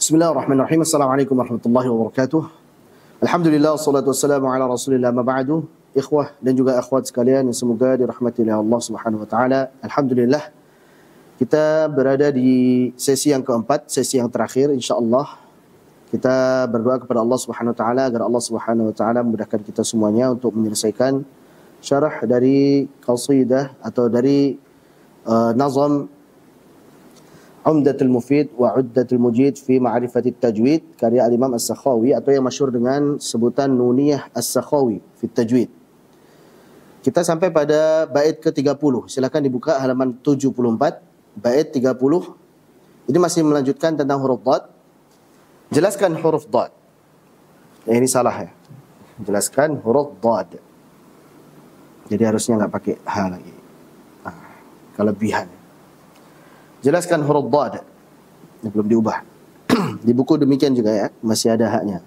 Bismillahirrahmanirrahim. Assalamualaikum warahmatullahi wabarakatuh. Alhamdulillah, wassalatu wassalamu ala rasulillah ma ba'du. Ikhwah dan juga akhwat sekalian yang semoga dirahmati oleh Allah Subhanahu wa taala. Alhamdulillah, kita berada di sesi yang keempat, sesi yang terakhir insyaallah. Kita berdoa kepada Allah Subhanahu wa taala agar Allah Subhanahu wa taala memudahkan kita semuanya untuk menyelesaikan syarah dari qasidah atau dari nazam Umdatul Mufid wa Uddatul Mujid fi Ma'rifatit Tajwid karya Al-Imam As-Sakhawi atau yang masyhur dengan sebutan Nuniyah As-Sakhawi fi Tajwid. Kita sampai pada bait ke-30. Silakan dibuka halaman 74, bait 30. Ini masih melanjutkan tentang huruf dhad. Jelaskan huruf dhad. Ini salah ya. Jelaskan huruf dhad. Jadi harusnya enggak pakai h lagi. Kelebihan. Jelaskan huruf dhad. Yang belum diubah. Di buku demikian juga ya, masih ada haknya.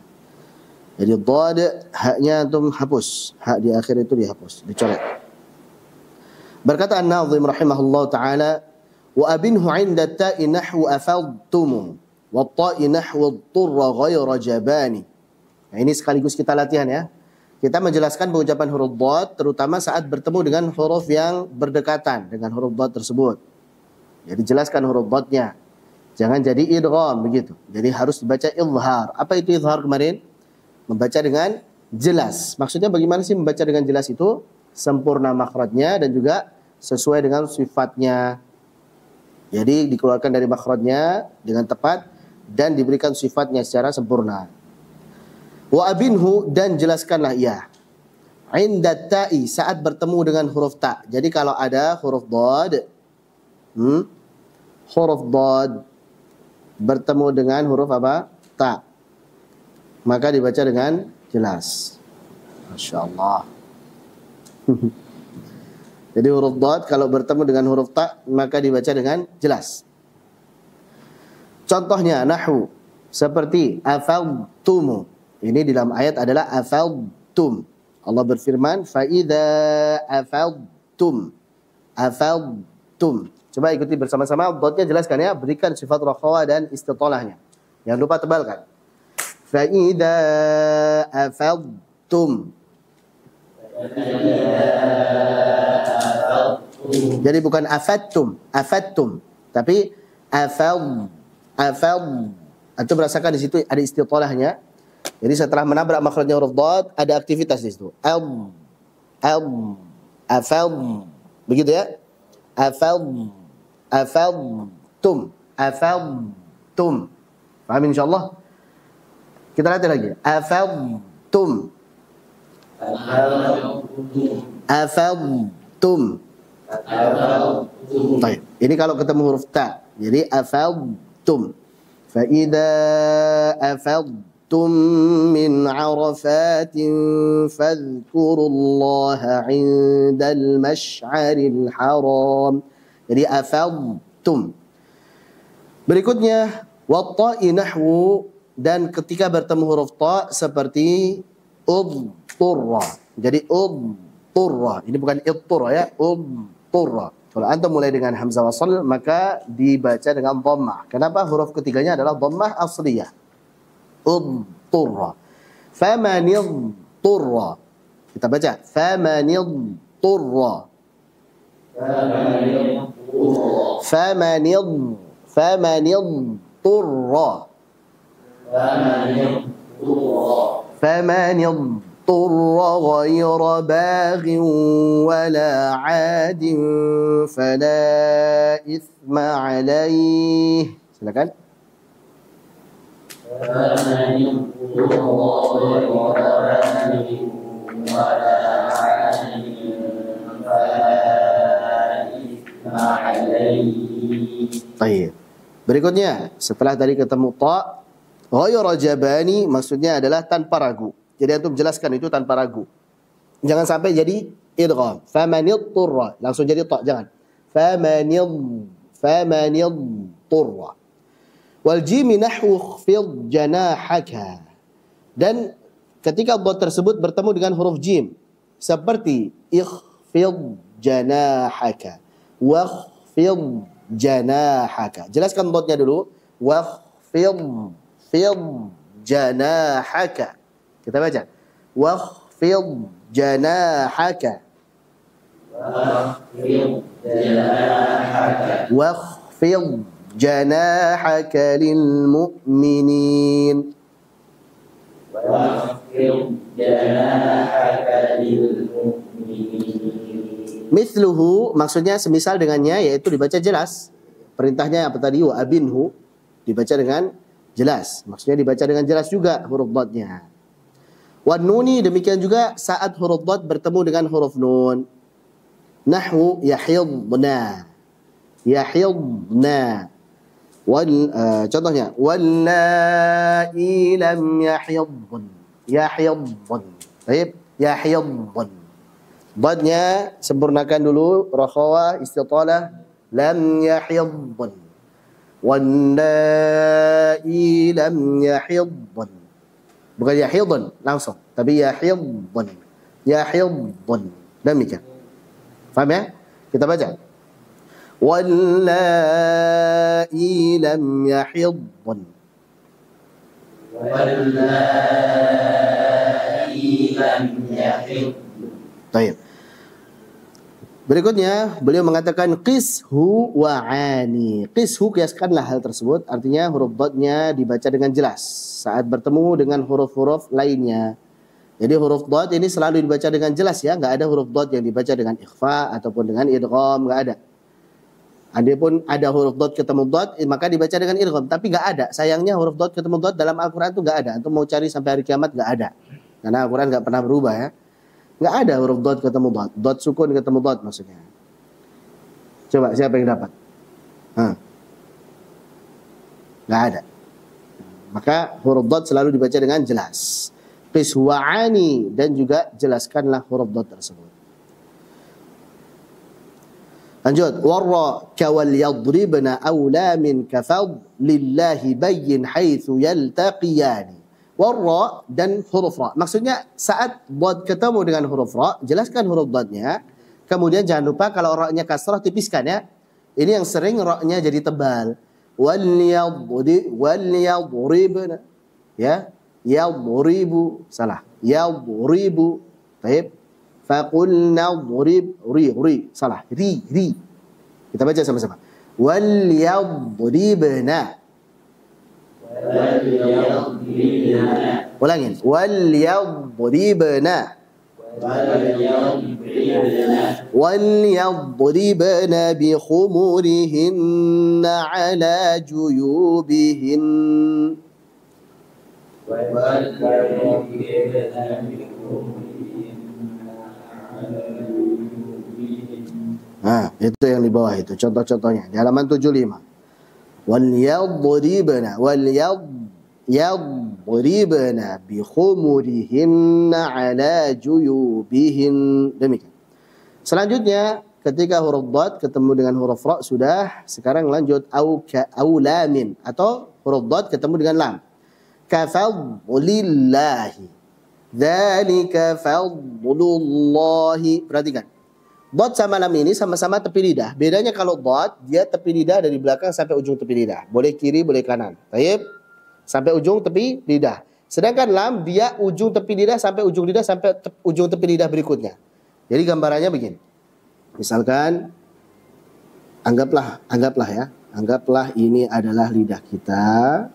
Jadi dhad, haknya antum hapus. Hak di akhir itu dihapus, dicoret. Berkata An-Nazim rahimahullah ta'ala, wa abinhu 'inda ta'i nahwu afadtum wa ta'i nahwu turra ghayra jabani. Nah, ini sekaligus kita latihan ya. Kita menjelaskan pengucapan huruf dhad terutama saat bertemu dengan huruf yang berdekatan dengan huruf dhad tersebut. Jadi jelaskan huruf dhadnya. Jangan jadi idgham begitu. Jadi harus dibaca izhar. Apa itu izhar kemarin? Membaca dengan jelas. Maksudnya bagaimana sih membaca dengan jelas itu? Sempurna makhrajnya dan juga sesuai dengan sifatnya. Jadi dikeluarkan dari makhrajnya dengan tepat dan diberikan sifatnya secara sempurna. Wa abinhu, dan jelaskanlah ia. Inda ta'i, saat bertemu dengan huruf ta. Jadi kalau ada huruf dhad, huruf dhad bertemu dengan huruf apa? Ta. Maka dibaca dengan jelas. Masya Allah. Jadi huruf dhad kalau bertemu dengan huruf ta maka dibaca dengan jelas. Contohnya nahwu seperti afadtum. Ini di dalam ayat adalah afadtum. Allah berfirman fa idza afadtum. Afadtum. Coba ikuti bersama-sama, dotnya jelaskan ya, berikan sifat rakhawa dan istitolahnya. Jangan lupa tebalkan. Fa idza afadtum. Jadi bukan afadtum, tapi afad. Antum merasakan di situ ada istitolahnya. Jadi setelah menabrak makhrajnya huruf dhad, ada aktivitas di situ. Afad. Begitu ya? Afadtum. Paham insyaallah? Kita lihat lagi. Afadtum. Baik. Ini kalau ketemu huruf ta. Jadi afadtum. Fa idza afadtum min 'arafatin fadhkurullaha 'indal masy'aril haram. Jadi afadtum. Berikutnya watta'i nahwu, dan ketika bertemu huruf ta seperti udturra. Jadi udturra. Ini bukan idturra ya, udturra. Kalau antum mulai dengan hamzah wasl maka dibaca dengan dhammah. Kenapa? Huruf ketiganya adalah dhammah asliyah. Udturra. Famanidturra. Kita baca famanidturra. Famanidturra ghayra baghin wala 'adin fala ithma 'alayh. Silakan. Baik. Berikutnya, setelah tadi ketemu ta, ghayra jabani maksudnya adalah tanpa ragu. Jadi antum jelaskan itu tanpa ragu. Jangan sampai jadi idgham. Famanidturra langsung jadi ta, jangan. Famanidturra. Wal jim nahwu khfid janahaka. Dan ketika dhad tersebut bertemu dengan huruf jim seperti ikhfid janahaka. Wakhfid janahaka. Jelaskan dotnya dulu. Wakhfid wakhfid janahaka. Kita baca. Wakhfid janahaka. Wakhfid janahaka lil mu'minin. Mithluhu maksudnya semisal dengannya, yaitu dibaca jelas. Perintahnya apa tadi? Wa abinhu, dibaca dengan jelas. Maksudnya dibaca dengan jelas juga huruf dhatnya. Wan nuni, demikian juga saat huruf dhat bertemu dengan huruf nun. Nahwu yahidna. Yahidna. Contohnya wallai lam yahidun. Yahidun. Baik, yahidun. Dhatnya sempurnakan dulu, rakhawah, istitalah, lam yahidun. Wallai lam yahidun. Bukan yahidun langsung, tapi yahidun. Yahidun. Demikian. Faham ya? Kita baca. Wallai lam yahidun. Wallai lam yahidun. Baik. Berikutnya beliau mengatakan qishu wa ani. Qishu, kiaskanlah hal tersebut, artinya huruf dhatnya dibaca dengan jelas saat bertemu dengan huruf-huruf lainnya. Jadi huruf dhat ini selalu dibaca dengan jelas ya, nggak ada huruf dhat yang dibaca dengan ikhfa ataupun dengan idgham, nggak ada. Adapun ada huruf dhat ketemu dhat maka dibaca dengan idgham, tapi nggak ada. Sayangnya huruf dhat ketemu dhat dalam Al-Qur'an itu nggak ada. Antum mau cari sampai hari kiamat nggak ada. Karena Al-Qur'an nggak pernah berubah ya. Nggak ada huruf dhat ketemu dhat. Dhat sukun ketemu dhat maksudnya. Coba siapa yang dapat? Nggak ada. Maka huruf dhat selalu dibaca dengan jelas. Qis wa ani, dan juga jelaskanlah huruf dhat tersebut. Lanjut. Warra kawal yadribna awla min kafad lillahi bayyin haitsu yaltaqiyani. Warra dan huruf ra. Maksudnya saat dhat ketemu dengan huruf ra, jelaskan huruf dhatnya. Kemudian jangan lupa kalau ra-nya kasrah tipiskan ya. Ini yang sering ra-nya jadi tebal. Wal yadribna. Ya. Yadribu. Salah. Yadribu. Baik. Faqulna dhrib. Ri. Salah. Ri. Kita baca sama-sama. Wal yadribna. Ulangin. Wal yadribna. Wal yadribna bi khumurihinna ala juyubihin. Nah, itu yang di bawah itu contoh-contohnya di halaman 75. Wal yadribna bi khumurihinna ala juyubihin. Demikian. Selanjutnya ketika huruf dhat ketemu dengan huruf ra sudah, sekarang lanjut au lamin atau huruf dhat ketemu dengan lam. Kafadlillahi. Dzalika fadlullahi. Perhatikan. Dhat sama lam ini sama-sama tepi lidah. Bedanya kalau dhat dia tepi lidah dari belakang sampai ujung tepi lidah. Boleh kiri, boleh kanan. Baik. Sampai ujung tepi lidah. Sedangkan lam dia ujung tepi lidah sampai ujung lidah sampai ujung tepi lidah berikutnya. Jadi gambarannya begini. Misalkan anggaplah ya. Anggaplah ini adalah lidah kita.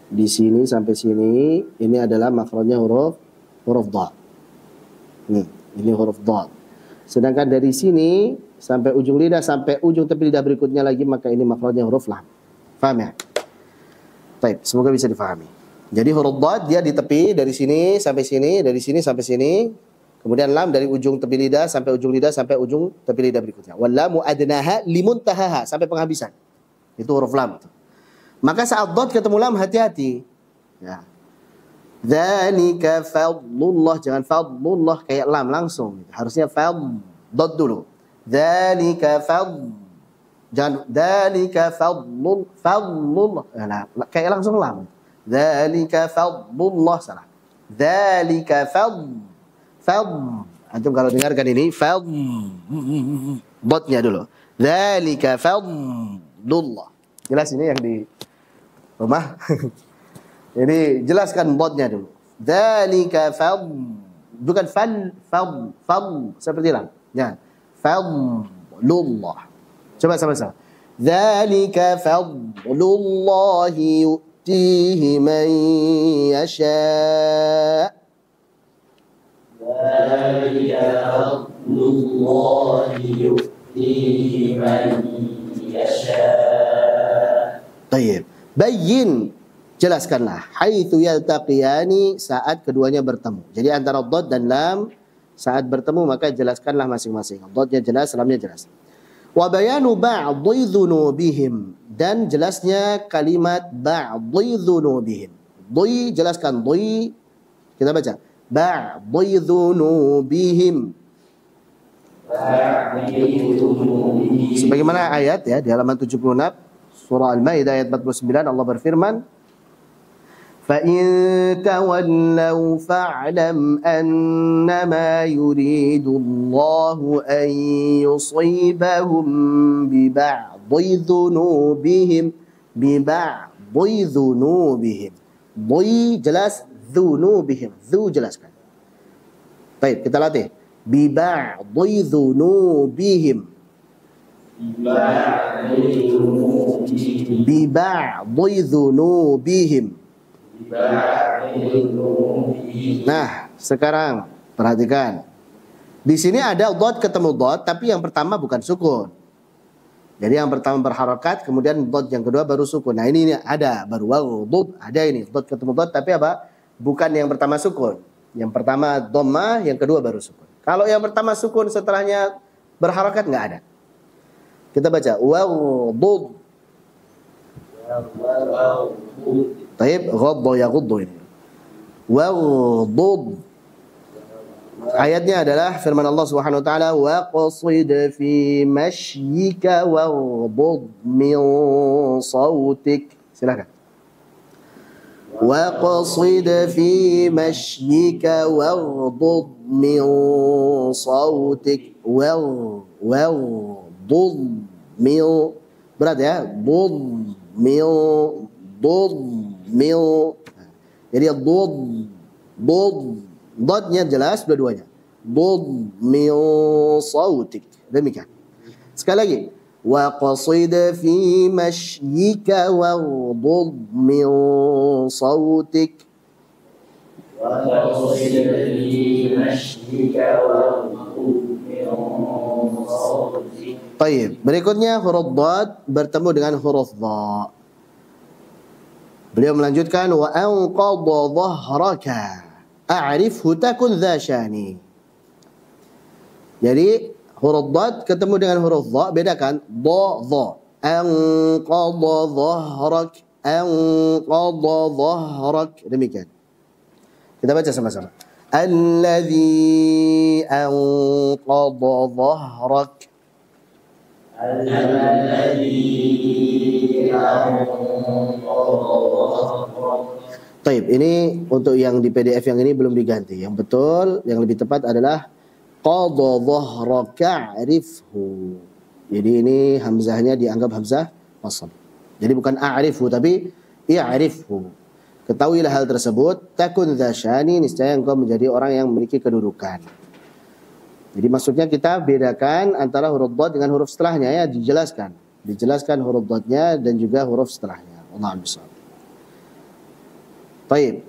Di sini sampai sini ini adalah makhrajnya huruf dhat. Ini huruf dhat. Sedangkan dari sini sampai ujung lidah sampai ujung tepi lidah berikutnya lagi maka ini makhrajnya huruf lam. Paham ya? Baik, semoga bisa difahami. Jadi huruf dhat dia di tepi dari sini sampai sini, dari sini sampai sini. Kemudian lam dari ujung tepi lidah sampai ujung lidah sampai ujung tepi lidah berikutnya. Wal lamu adnaha limuntahaha, sampai penghabisan. Itu huruf lam. Maka saat dhat ketemu lam hati-hati. Ya. Dzalika fadlullah, jangan fadlullah kayak lam langsung. Harusnya dhat dulu. Dzalika jangan dzalika fadlullah. Nah, kayak langsung lam. Dzalika fadlullah, salah. Dzalika antum kalau dengarkan ini dhatnya dulu. Dzalika fadlullah. Jelas ini yang Rumah. Ini jelaskan dotnya dulu. Dzalika fadl, bukan fadl seperti lam. Ya. Fadlullah. Coba sama-sama. Dzalika fadlullahi yu'tihi man yasha. Dzalika fadlullahi yu'tihi man yasha. Baik. Bayyin, jelaskanlah. Haitsu yaltaqiyani, saat keduanya bertemu. Jadi antara dhad dan lam saat bertemu maka jelaskanlah masing-masing. Dhadnya jelas, lamnya jelas. Wa bayanu ba'dhi dzunubihim, dan jelasnya kalimat ba'dhi dzunubihim. Dhi, jelaskan dhi. Kita baca. Ba'dhi dzunubihim. Sebagaimana ayat ya di halaman 76 surah Al-Maidah ayat 49, Allah berfirman, فَإِن تَوَلَّوْا فَاعْلَمْ أَنَّمَا يُرِيدُ اللَّهُ أَن يُصِيبَهُم بِبَعْضِ ذُنُوبِهِمْ. Dhi jelas, dzunubihim. Dzu jelaskan. Baik, kita latih. Biba'dhi dzunubihim. Biba'dhi dzunubihim. Nah, sekarang perhatikan. Di sini ada dhad ketemu dhad, tapi yang pertama bukan sukun. Jadi yang pertama berharokat, kemudian dhad yang kedua baru sukun. Nah, ini ada baru dhad, ada ini dhad ketemu dhad, tapi apa? Bukan yang pertama sukun. Yang pertama dhammah, yang kedua baru sukun. Kalau yang pertama sukun setelahnya berharokat nggak ada. Kita baca dhad. Taib, ghadda yaghuddu ini. Waghdud. Ayatnya adalah firman Allah Subhanahu wa taala, wa qasid fi mashyika waghdud min sautik. Silakan. Wa qasid fi mashyika waghdud min sautik. Waghdud min, berat ya. Jadi dodnya jelas dua-duanya. Min sautik. Demikian. Sekali lagi. Wa qasid fi mashyika waghdud min sautik. Wa qasid fi mashyika waghdud min sautik. Baik, berikutnya huruf dhad bertemu dengan huruf dha. Beliau melanjutkan wa anqadha dhahraka a'rifhu takun dha syani. Jadi huruf dhad ketemu dengan huruf dha, bedakan dha. Anqadha dhahrak, anqadha dhahrak. Demikian. Kita baca sama-sama. Alladzi anqadha dhahrak. Taib, ini untuk yang di PDF yang ini belum diganti. Yang betul, yang lebih tepat adalah qadha dhahraka a'rifhu. Jadi ini hamzahnya dianggap hamzah wasl. Jadi bukan a'rifhu tapi i'rifhu. Ketahuilah hal tersebut, takun dzasyani, niscaya engkau menjadi orang yang memiliki kedudukan. Jadi maksudnya kita bedakan antara huruf dhad dengan huruf setelahnya ya, dijelaskan. Dijelaskan huruf dhadnya dan juga huruf setelahnya. Allahu a'lam. Baik.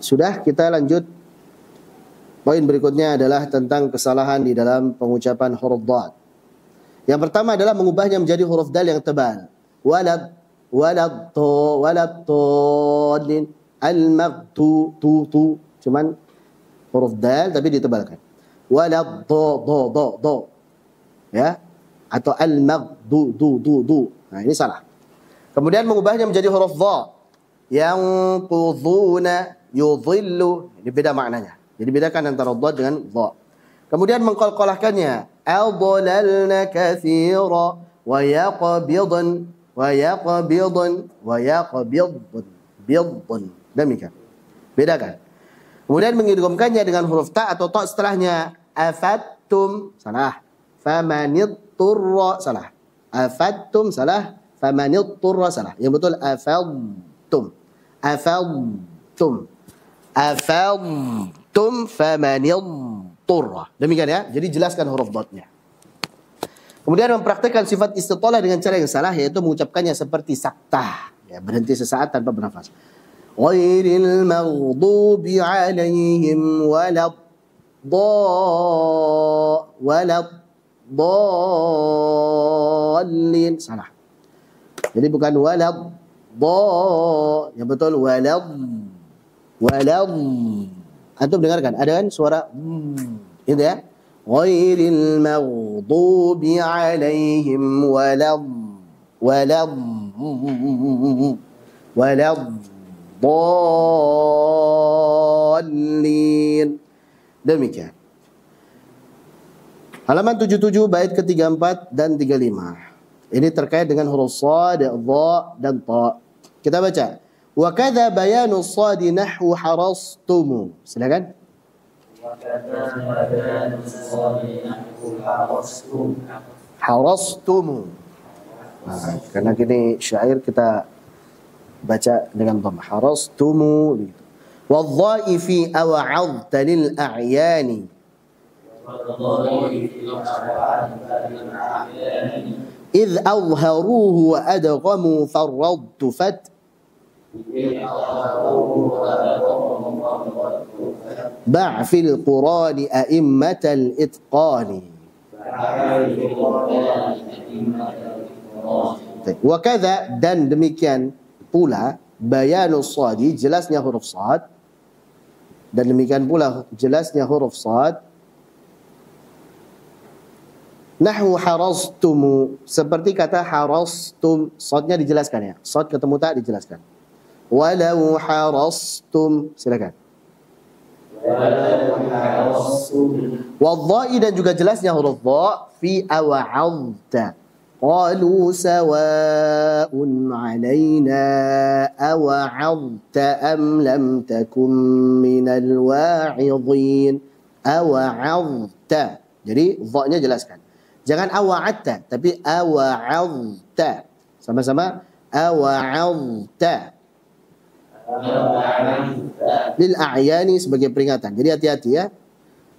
Sudah, kita lanjut. Poin berikutnya adalah tentang kesalahan di dalam pengucapan huruf dhad. Yang pertama adalah mengubahnya menjadi huruf dal yang tebal. Walad tolin al-maghtu tu. Cuman huruf dal tapi ditebalkan. Walad do. Ya. Atau al-maghdu du. Nah, ini salah. Kemudian mengubahnya menjadi huruf dha. Yang qudhuna yudhillu. Ini beda maknanya. Jadi bedakan antara dha dengan dha. Kemudian mengqalqalahkannya. Adlalna katsira wa yaqbidun. Demikian. Bedakan. Kemudian mengidghamkannya dengan huruf ta atau ta setelahnya. Afattum, salah. Famanitturra, salah. Afadtum salah, famanitturra salah. Yang betul afadtum. Afadtum. Afadtum famanitturra. Demikian ya. Jadi jelaskan huruf dotnya. Kemudian mempraktikkan sifat istitalah dengan cara yang salah, yaitu mengucapkannya seperti saktah. Ya, berhenti sesaat tanpa bernafas. Ghairil maghdubi alaihim waladdallin. Salah. Jadi bukan yang betul walad. Antum dengarkan, ada kan suara itu ya. Ghairil maghdubi alaihim waladdallin. Demikian. Halaman 77 bait ke-34 dan 35. Ini terkait dengan huruf shad, dha dan ta. Kita baca. Wa kadza bayanu shad nahwu harastum. Silakan. Wa kadza bayanu shad nahwu harastum. Harastum. Nah, karena gini syair kita baca dengan dhamma. Harastum gitu. Wa dha'i fi aw'adta lil a'yani. إذ أظهروه وأدغموا فالرد باع في القرآن أئمة الإتقان. وكذا dan demikian pula bayanus shadi, jelasnya huruf shad, dan demikian pula jelasnya huruf shad. Nahwu harastum, seperti kata harastum, shadnya dijelaskan ya. Shad ketemu ta dijelaskan. Walau harastum, silakan. Walau harastum. Wadha'i dan juga jelasnya huruf dha fi aw'adta. Qalu sawa'un 'alaina aw'adta am lam takum minal wa'idhin. Aw'adta. Jadi dha-nya jelaskan. Jangan awa'adta, tapi awa'adta. Sama-sama awa'adta. Lil a'yani sebagai peringatan. Jadi hati-hati ya.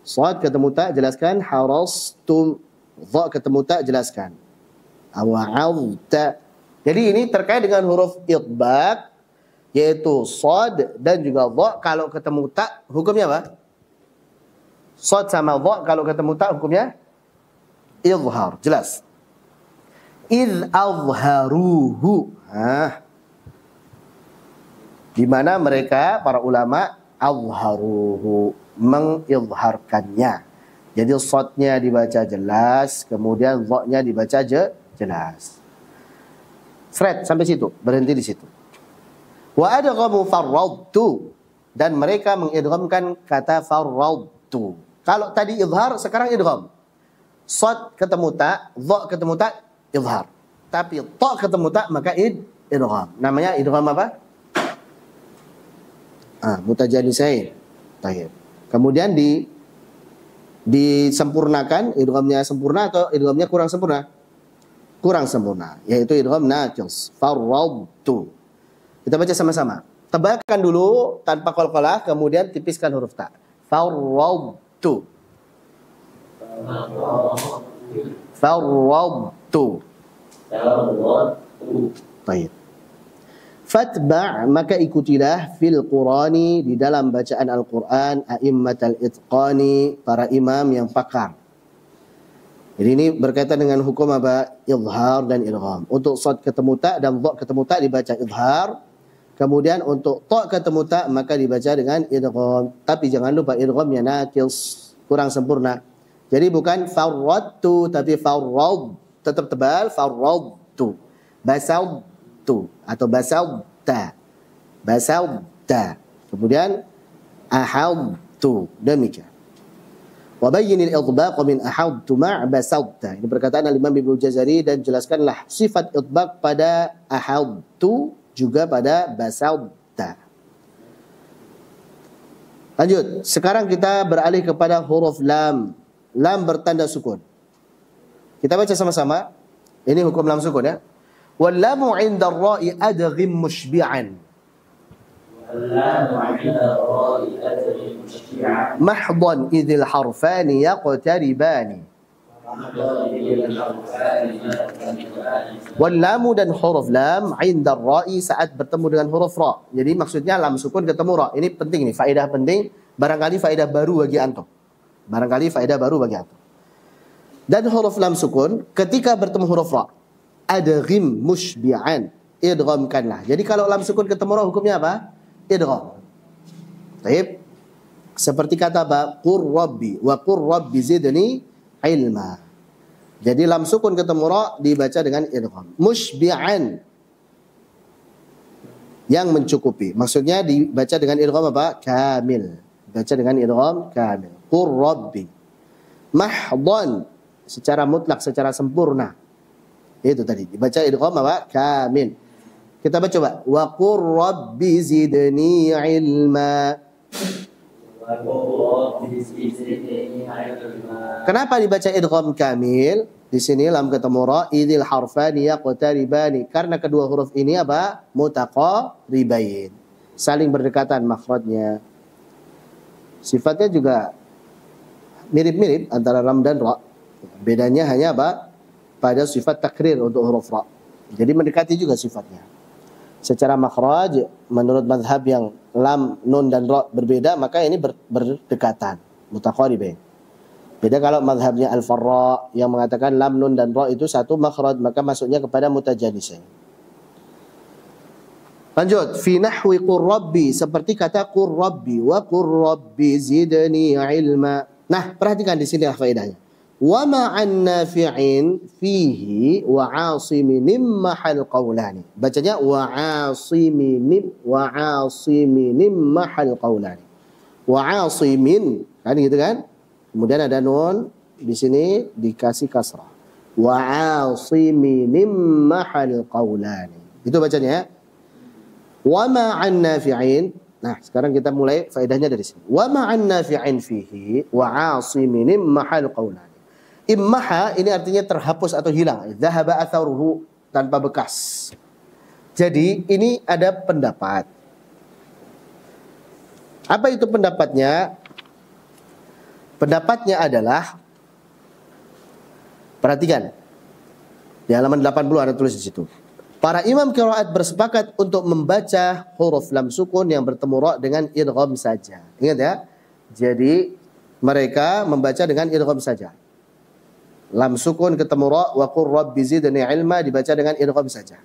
Shad ketemu ta jelaskan, harastum. Dha ketemu ta jelaskan. Awa'adta. Jadi ini terkait dengan huruf idbaq, yaitu shad dan juga dha. Kalau ketemu ta hukumnya apa? Shad sama dha kalau ketemu ta hukumnya izhar, jelas. Idh azharuhu. Di mana mereka para ulama azharuhu, mengizharkannya. Jadi shadnya dibaca jelas, kemudian dha-nya dibaca jelas. Seret sampai situ, berhenti di situ. Wa adghamu farradtu, dan mereka mengidghamkan kata farradtu. Kalau tadi izhar, sekarang idgham. Shad ketemu ta, dha ketemu ta, izhar. Tapi ta ketemu ta, maka idgham. Namanya idgham apa? Mutajanisain. Baik. Kemudian disempurnakan, idghamnya sempurna atau idghamnya kurang sempurna? Kurang sempurna, yaitu idgham naqis. Farradtu. Kita baca sama-sama. Tebalkan dulu tanpa qalqalah, kemudian tipiskan huruf ta. Farradtu. Farradtu. Baik. Fatba' maka ikutilah fil Qur'ani di dalam bacaan Al-Qur'an a'immatal itqani, para imam yang pakar. Jadi ini berkaitan dengan hukum apa? Izhar dan idgham. Untuk shad ketemu ta dan dha ketemu ta dibaca izhar. Kemudian untuk ta ketemu ta maka dibaca dengan idgham. Tapi jangan lupa idghamnya naqis, kurang sempurna. Jadi bukan farradtu tapi farrad, tetap tebal, farradtu. Basaltu atau basalta. Basalta. Kemudian ahadtu, demikian. Wa bayyinil idbaq min ahadtu ma' basalta. Ini perkataan Al-Imam Ibnu Jazari, dan jelaskanlah sifat idbaq pada ahadtu juga pada basalta. Lanjut, sekarang kita beralih kepada huruf lam. Lam bertanda sukun. Kita baca sama-sama. Ini hukum lam sukun ya. Wal lamu 'inda ar-ra'i adghim mushbi'an. واللام عند الراء أدري مشجعا Mahdhan idhil harfani yaqtaribani. Wal lamu dan huruf lam 'inda ar-ra'i saat bertemu dengan huruf ra. Jadi maksudnya lam sukun ketemu ra. Ini penting nih, faedah penting, barangkali faedah baru bagi antum. Barangkali faedah baru bagi antum. Dan huruf lam sukun ketika bertemu huruf ra, adghim mushbi'an, idghamkanlah. Jadi kalau lam sukun ketemu ra hukumnya apa? Idgham. Baik. Seperti kata qur rabbi wa qur rabbi zidni ilma. Jadi lam sukun ketemu ra dibaca dengan idgham. Mushbi'an, yang mencukupi. Maksudnya dibaca dengan idgham apa? Kamil. Baca dengan idgham kamil. Qur rabbi. Mahdhan, secara mutlak, secara sempurna. Itu tadi dibaca idgham apa? Kamil. Kita baca coba. Wa qur rabbi zidni ilma. Kenapa dibaca idgham kamil? Di sini lam ketemu ra, idil harfani yaqtaribani. Karena kedua huruf ini apa? Mutaqaribain. Saling berdekatan makhrajnya. Sifatnya juga mirip-mirip antara lam dan ra. Bedanya hanya apa? Pada sifat takrir untuk huruf ra. Jadi mendekati juga sifatnya. Secara makhraj, menurut mazhab yang lam, nun dan ra berbeda, maka ini berdekatan, mutaqaribain. Beda kalau mazhabnya Al-Farra yang mengatakan lam, nun dan ra itu satu makhraj, maka masuknya kepada mutajanisain. Lanjut, fi nahwi qur rabbi, seperti kata qur rabbi wa qur rabbi zidni ilma. Nah, perhatikan di sini faedahnya. Wa ma'an nafi'in fihi wa 'asimin mahal qawlani. Bacanya wa 'asimin mahal qawlani. Wa 'asimin, kan gitu kan? Kemudian ada nun di sini dikasih kasrah. Wa 'asimin mahal qawlani. Itu bacanya ya. Wa ma'an nafi'in. Nah, sekarang kita mulai faedahnya dari sini. Wa ma'an nafi'in fihi wa 'asimin mahal qawlani. Immaha ini artinya terhapus atau hilang. Dhahaba atharuhu, tanpa bekas. Jadi ini ada pendapat. Apa itu pendapatnya? Pendapatnya adalah, perhatikan, di halaman 80 ada tulis di situ. Para imam qiraat bersepakat untuk membaca huruf lam sukun yang bertemu ra dengan idgham saja. Ingat ya. Jadi mereka membaca dengan idgham saja. Lam sukun ketemu ra, wa qur rabbi zidni ilma dibaca dengan idgham saja.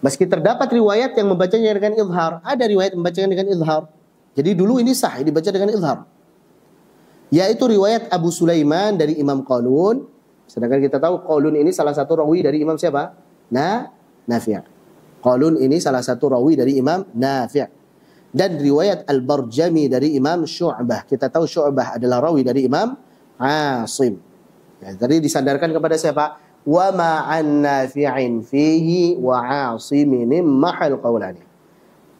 Meski terdapat riwayat yang membacanya dengan izhar, ada riwayat membacanya dengan izhar. Jadi dulu ini sah dibaca dengan izhar. Yaitu riwayat Abu Sulaiman dari Imam Qalun. Sedangkan kita tahu Qalun ini salah satu rawi dari Imam siapa? Nafi'. Qalun ini salah satu rawi dari Imam Nafi'. Dan riwayat Al-Barjami dari Imam Syu'bah. Kita tahu Syu'bah adalah rawi dari Imam Asim. Ya, tadi disandarkan kepada siapa? Wa ma'an nafi'in fihi wa 'asimin mahal qawlani.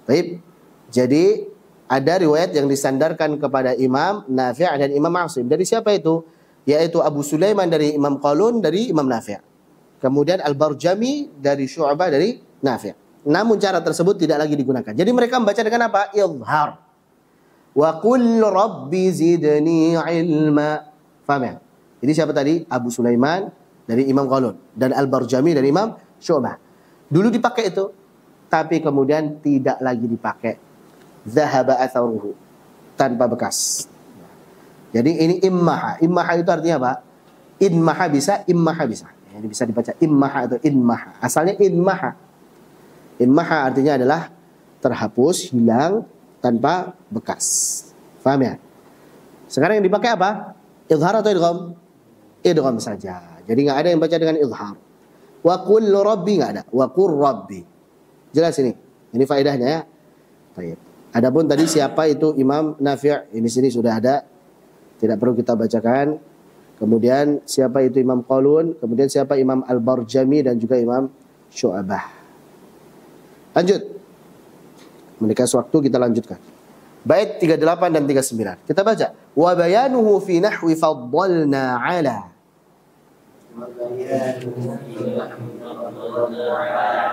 Baik. Jadi ada riwayat yang disandarkan kepada Imam Nafi' dan Imam Asim. Dari siapa itu? Yaitu Abu Sulaiman dari Imam Qalun dari Imam Nafi'. Kemudian Al-Barjami dari Syu'bah dari Nafi'. Namun cara tersebut tidak lagi digunakan. Jadi mereka membaca dengan apa? Izhar. Wa qul rabbi zidni ilma. Faham ya? Ini siapa tadi? Abu Sulaiman dari Imam Qalun dan Al-Barjami dari Imam Syu'bah. Dulu dipakai itu, tapi kemudian tidak lagi dipakai. Zahaba atharuhu, tanpa bekas. Jadi ini immaha. Immaha itu artinya apa? Inmaha bisa, immaha bisa. Ini bisa dibaca immaha atau inmaha. Asalnya inmaha. Inmaha artinya adalah terhapus, hilang, tanpa bekas. Paham ya? Sekarang yang dipakai apa? Izhar atau idgham? Idgham saja. Jadi nggak ada yang baca dengan izhar. Wa qul rabbi, nggak ada. Wa qur rabbi. Jelas ini. Ini faedahnya ya. Baik. Adapun tadi siapa itu Imam Nafi', ini sini sudah ada. Tidak perlu kita bacakan. Kemudian siapa itu Imam Qalun, kemudian siapa Imam Al-Barjami dan juga Imam Syu'bah. Lanjut. Mendekas waktu kita lanjutkan. Bait 38 dan 39. Kita baca. Wa bayanuhu fi nahwi faddalna ala.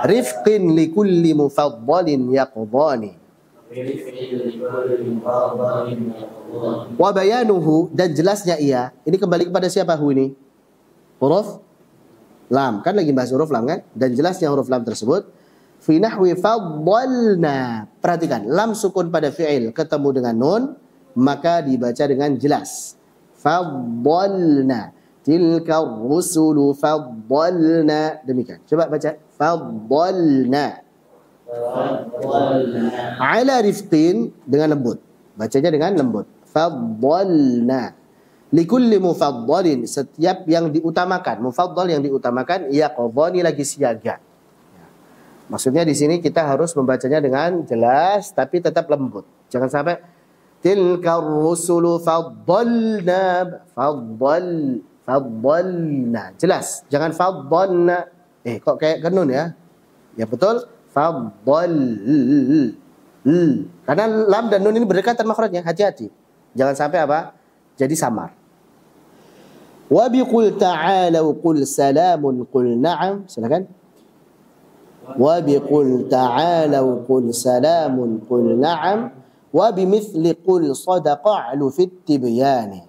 Rifqin likulli mufaddalin yaqdani. Wa bayanuhu, dan jelasnya ia. Ini kembali kepada siapa hu ini? Huruf lam. Kan lagi bahas huruf lam kan? Dan jelasnya huruf lam tersebut fi nahwi faddalna. Perhatikan, lam sukun pada fi'il ketemu dengan nun, maka dibaca dengan jelas. Faddalna. Tilka rusulu faddalna. Demikian. Coba baca. Faddalna. Ala rifqin, dengan lembut. Bacanya dengan lembut. Faddalna. Likulli mufaddalin, setiap yang diutamakan, mufaddal yang diutamakan, yaqdhani, lagi siaga. Maksudnya di sini kita harus membacanya dengan jelas tapi tetap lembut. Jangan sampai tilka rusulu faddalna, faddalna. Jelas, jangan faddalna. Kok kayak kenun ya? Ya betul, faddal. Karena lam dan nun ini berdekatan makhrajnya, hati-hati. Jangan sampai apa? Jadi samar. Wa biqul ta'alu qul salamun qul na'am. Silakan. Wa biqul ta'alu qul salamun qul na'am wa bimithli qul sadaqa alu fit tibyani.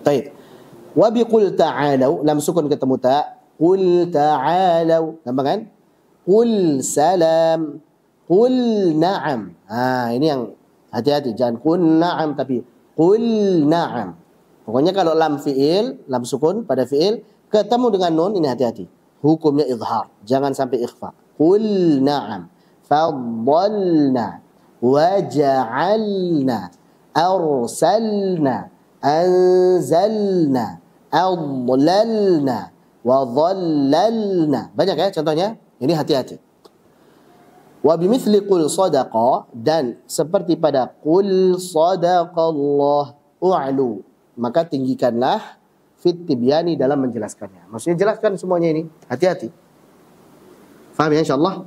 Baik. Wa biqul ta'alu, lam sukun ketemu ta. Qul ta'alu, gampang kan? Qul salam, qul na'am. Ini yang hati-hati, jangan qul na'am tapi qul na'am. Pokoknya kalau lam fi'il, lam sukun pada fi'il ketemu dengan nun, ini hati-hati. Hukumnya izhar, jangan sampai ikhfa. Qul na'am, faddalna, waja'alna, arsalna, anzalna, adlalna, wadhallalna. Banyak ya contohnya. Ini hati-hati. Wa bimithli qul sadaqa, dan seperti pada qul sadaqallah u'lu, maka tinggikanlah fit tibyani, dalam menjelaskannya. Maksudnya jelaskan semuanya ini. Hati-hati. Faham ya insyaallah?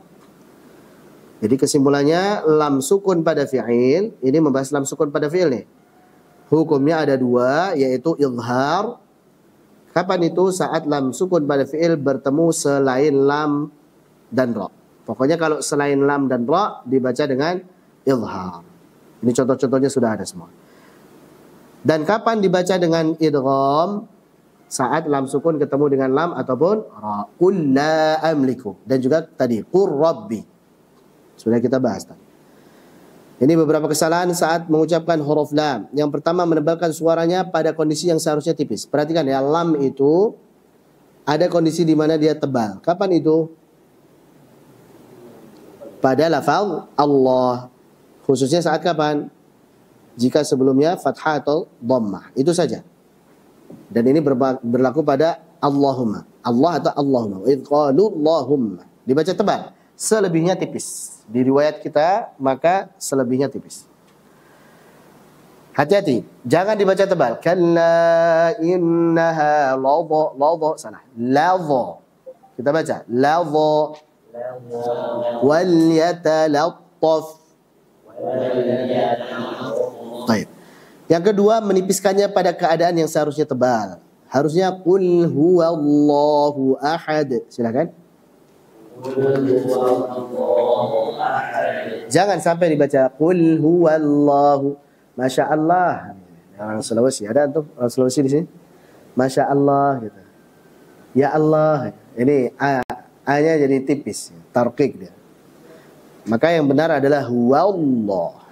Jadi kesimpulannya lam sukun pada fi'il, ini membahas lam sukun pada fi'il nih. Hukumnya ada dua, yaitu izhar. Kapan itu? Saat lam sukun pada fi'il bertemu selain lam dan ra. Pokoknya kalau selain lam dan ra dibaca dengan izhar. Ini contoh-contohnya sudah ada semua. Dan kapan dibaca dengan idgham? Saat lam sukun ketemu dengan lam ataupun ra. Qul la amliku. Dan juga tadi qur rabbi. Sudah kita bahas tadi. Ini beberapa kesalahan saat mengucapkan huruf lam. Yang pertama, menebalkan suaranya pada kondisi yang seharusnya tipis. Perhatikan ya, lam itu ada kondisi di mana dia tebal. Kapan itu? Pada lafaz Allah. Khususnya saat kapan? Jika sebelumnya fathah atau dhammah. Itu saja. Dan ini berlaku pada Allahumma. Allah atau Allahumma. Idh qalu Allahumma. Dibaca tebal. Selebihnya tipis. Di riwayat kita, maka selebihnya tipis. Hati-hati. Jangan dibaca tebal. Kalla innaha ladha. Ladha. Salah. Ladha. Kita baca. Ladha. Wal yatalattaf. Baik. Yang kedua, menipiskannya pada keadaan yang seharusnya tebal. Harusnya qul huwallahu ahad. Silakan. Jangan sampai dibaca qul huwallahu. Masya Allah. Orang Sulawesi, ada antum orang Sulawesi di sini? Masya Allah gitu. Ya Allah. Ini A-nya jadi tipis, tarqiq dia. Maka yang benar adalah huwallah.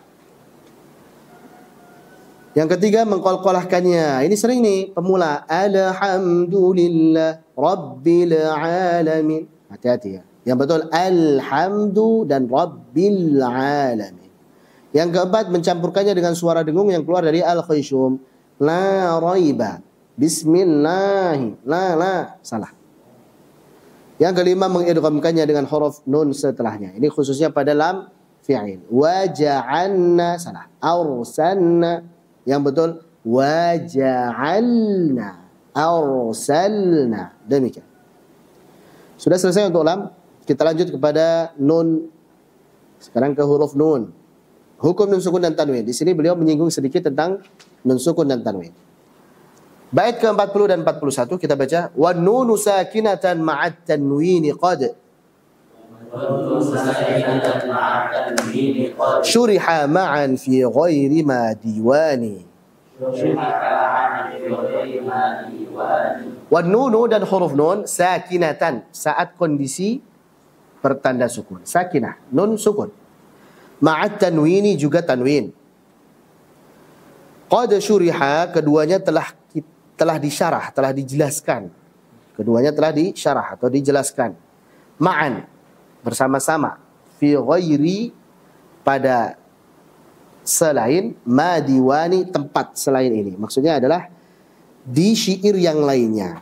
Yang ketiga, mengkolkolahkannya. Ini sering nih pemula. Alhamdulillah Rabbil alamin. Hati-hati ya. Yang betul alhamdu dan Rabbil alamin. Yang keempat, mencampurkannya dengan suara dengung yang keluar dari al-khayshum. La raiba. Bismillahi. La. Salah. Yang kelima, mengidghamkannya dengan huruf nun setelahnya. Ini khususnya pada lam fi'il. Waja'alna. Salah. Arsalna. Yang betul waja'alna. Arsalna. Demikian. Sudah selesai untuk lam. Kita lanjut kepada nun. Sekarang ke huruf nun. Hukum nun sukun dan tanwin. Di sini beliau menyinggung sedikit tentang nun sukun dan tanwin. Bait ke-40 dan 41 kita baca. Wa nunu sakinatan ma'at tanwini qad syuriha ma'an fi ghairi ma diwani. Wa nunu dan huruf nun sakinatan saat kondisi bertanda sukun. Sakinah, nun sukun. Ma'at tanwini juga tanwin. Qad syuriha keduanya telah disyarah, telah dijelaskan. Keduanya telah disyarah atau dijelaskan. Ma'an bersama-sama fi ghairi pada selain ma diwani tempat selain ini. Maksudnya adalah di syair yang lainnya.